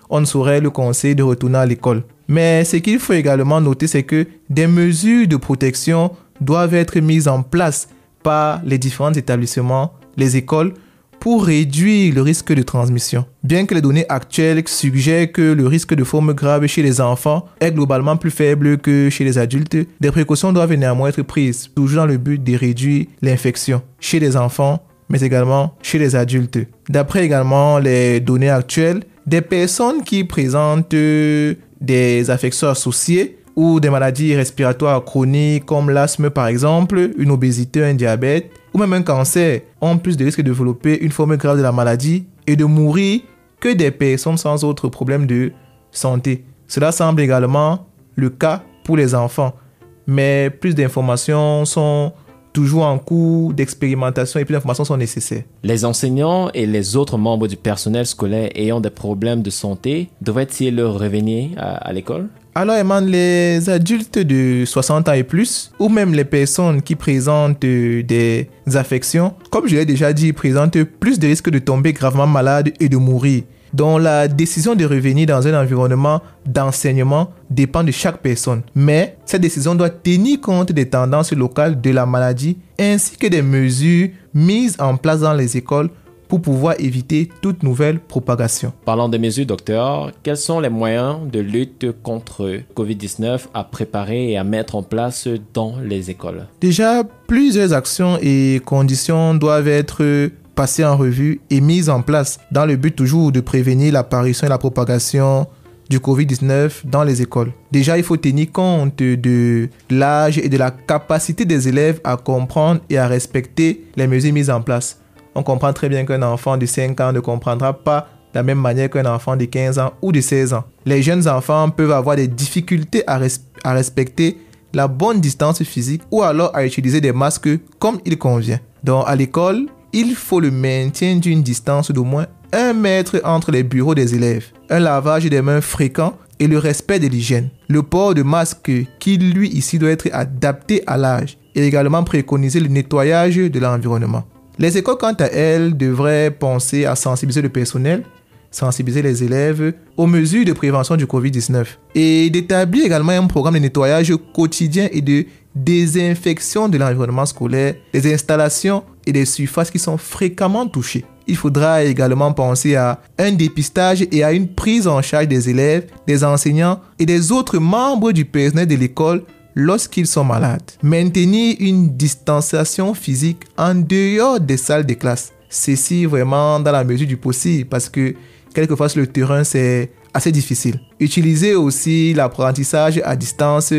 on saurait le conseil de retourner à l'école. Mais ce qu'il faut également noter, c'est que des mesures de protection doivent être mises en place par les différents établissements, les écoles, pour réduire le risque de transmission. Bien que les données actuelles suggèrent que le risque de forme grave chez les enfants est globalement plus faible que chez les adultes, des précautions doivent néanmoins être prises, toujours dans le but de réduire l'infection chez les enfants, mais également chez les adultes. D'après également les données actuelles, des personnes qui présentent des affections associées ou des maladies respiratoires chroniques comme l'asthme par exemple, une obésité, un diabète ou même un cancer ont plus de risques de développer une forme grave de la maladie et de mourir que des personnes sans autre problème de santé. Cela semble également le cas pour les enfants, mais plus d'informations sont toujours en cours d'expérimentation et plus d'informations sont nécessaires. Les enseignants et les autres membres du personnel scolaire ayant des problèmes de santé devraient-ils revenir à l'école? Alors, Eman, les adultes de 60 ans et plus, ou même les personnes qui présentent des affections, comme je l'ai déjà dit, présentent plus de risques de tomber gravement malade et de mourir. Donc, la décision de revenir dans un environnement d'enseignement dépend de chaque personne. Mais cette décision doit tenir compte des tendances locales de la maladie ainsi que des mesures mises en place dans les écoles pour pouvoir éviter toute nouvelle propagation. Parlant de mesures, docteur, quels sont les moyens de lutte contre COVID-19 à préparer et à mettre en place dans les écoles? Déjà, plusieurs actions et conditions doivent être passées en revue et mises en place dans le but toujours de prévenir l'apparition et la propagation du COVID-19 dans les écoles. Déjà, il faut tenir compte de l'âge et de la capacité des élèves à comprendre et à respecter les mesures mises en place. On comprend très bien qu'un enfant de 5 ans ne comprendra pas de la même manière qu'un enfant de 15 ans ou de 16 ans. Les jeunes enfants peuvent avoir des difficultés à respecter la bonne distance physique ou alors à utiliser des masques comme il convient. Donc à l'école, il faut le maintien d'une distance d'au moins 1 mètre entre les bureaux des élèves, un lavage des mains fréquent et le respect de l'hygiène. Le port de masque qui lui ici doit être adapté à l'âge et également préconiser le nettoyage de l'environnement. Les écoles, quant à elles, devraient penser à sensibiliser le personnel, sensibiliser les élèves aux mesures de prévention du COVID-19 et d'établir également un programme de nettoyage quotidien et de désinfection de l'environnement scolaire, des installations et des surfaces qui sont fréquemment touchées. Il faudra également penser à un dépistage et à une prise en charge des élèves, des enseignants et des autres membres du personnel de l'école lorsqu'ils sont malades. Maintenir une distanciation physique en dehors des salles de classe. Ceci vraiment dans la mesure du possible parce que quelquefois sur le terrain c'est assez difficile. Utiliser aussi l'apprentissage à distance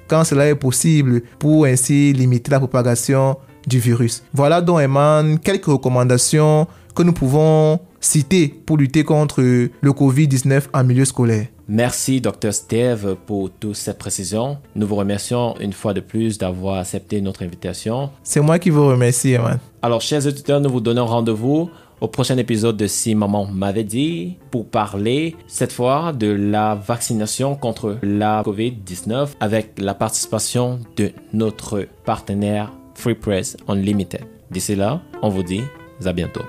quand cela est possible pour ainsi limiter la propagation du virus. Voilà donc Eman quelques recommandations que nous pouvons citer pour lutter contre le COVID-19 en milieu scolaire. Merci Dr Steve pour toutes ces précisions. Nous vous remercions une fois de plus d'avoir accepté notre invitation. C'est moi qui vous remercie, Eman. Alors chers auditeurs, nous vous donnons rendez-vous au prochain épisode de Si Maman m'avait dit pour parler cette fois de la vaccination contre la COVID-19 avec la participation de notre partenaire Free Press Unlimited. D'ici là, on vous dit à bientôt.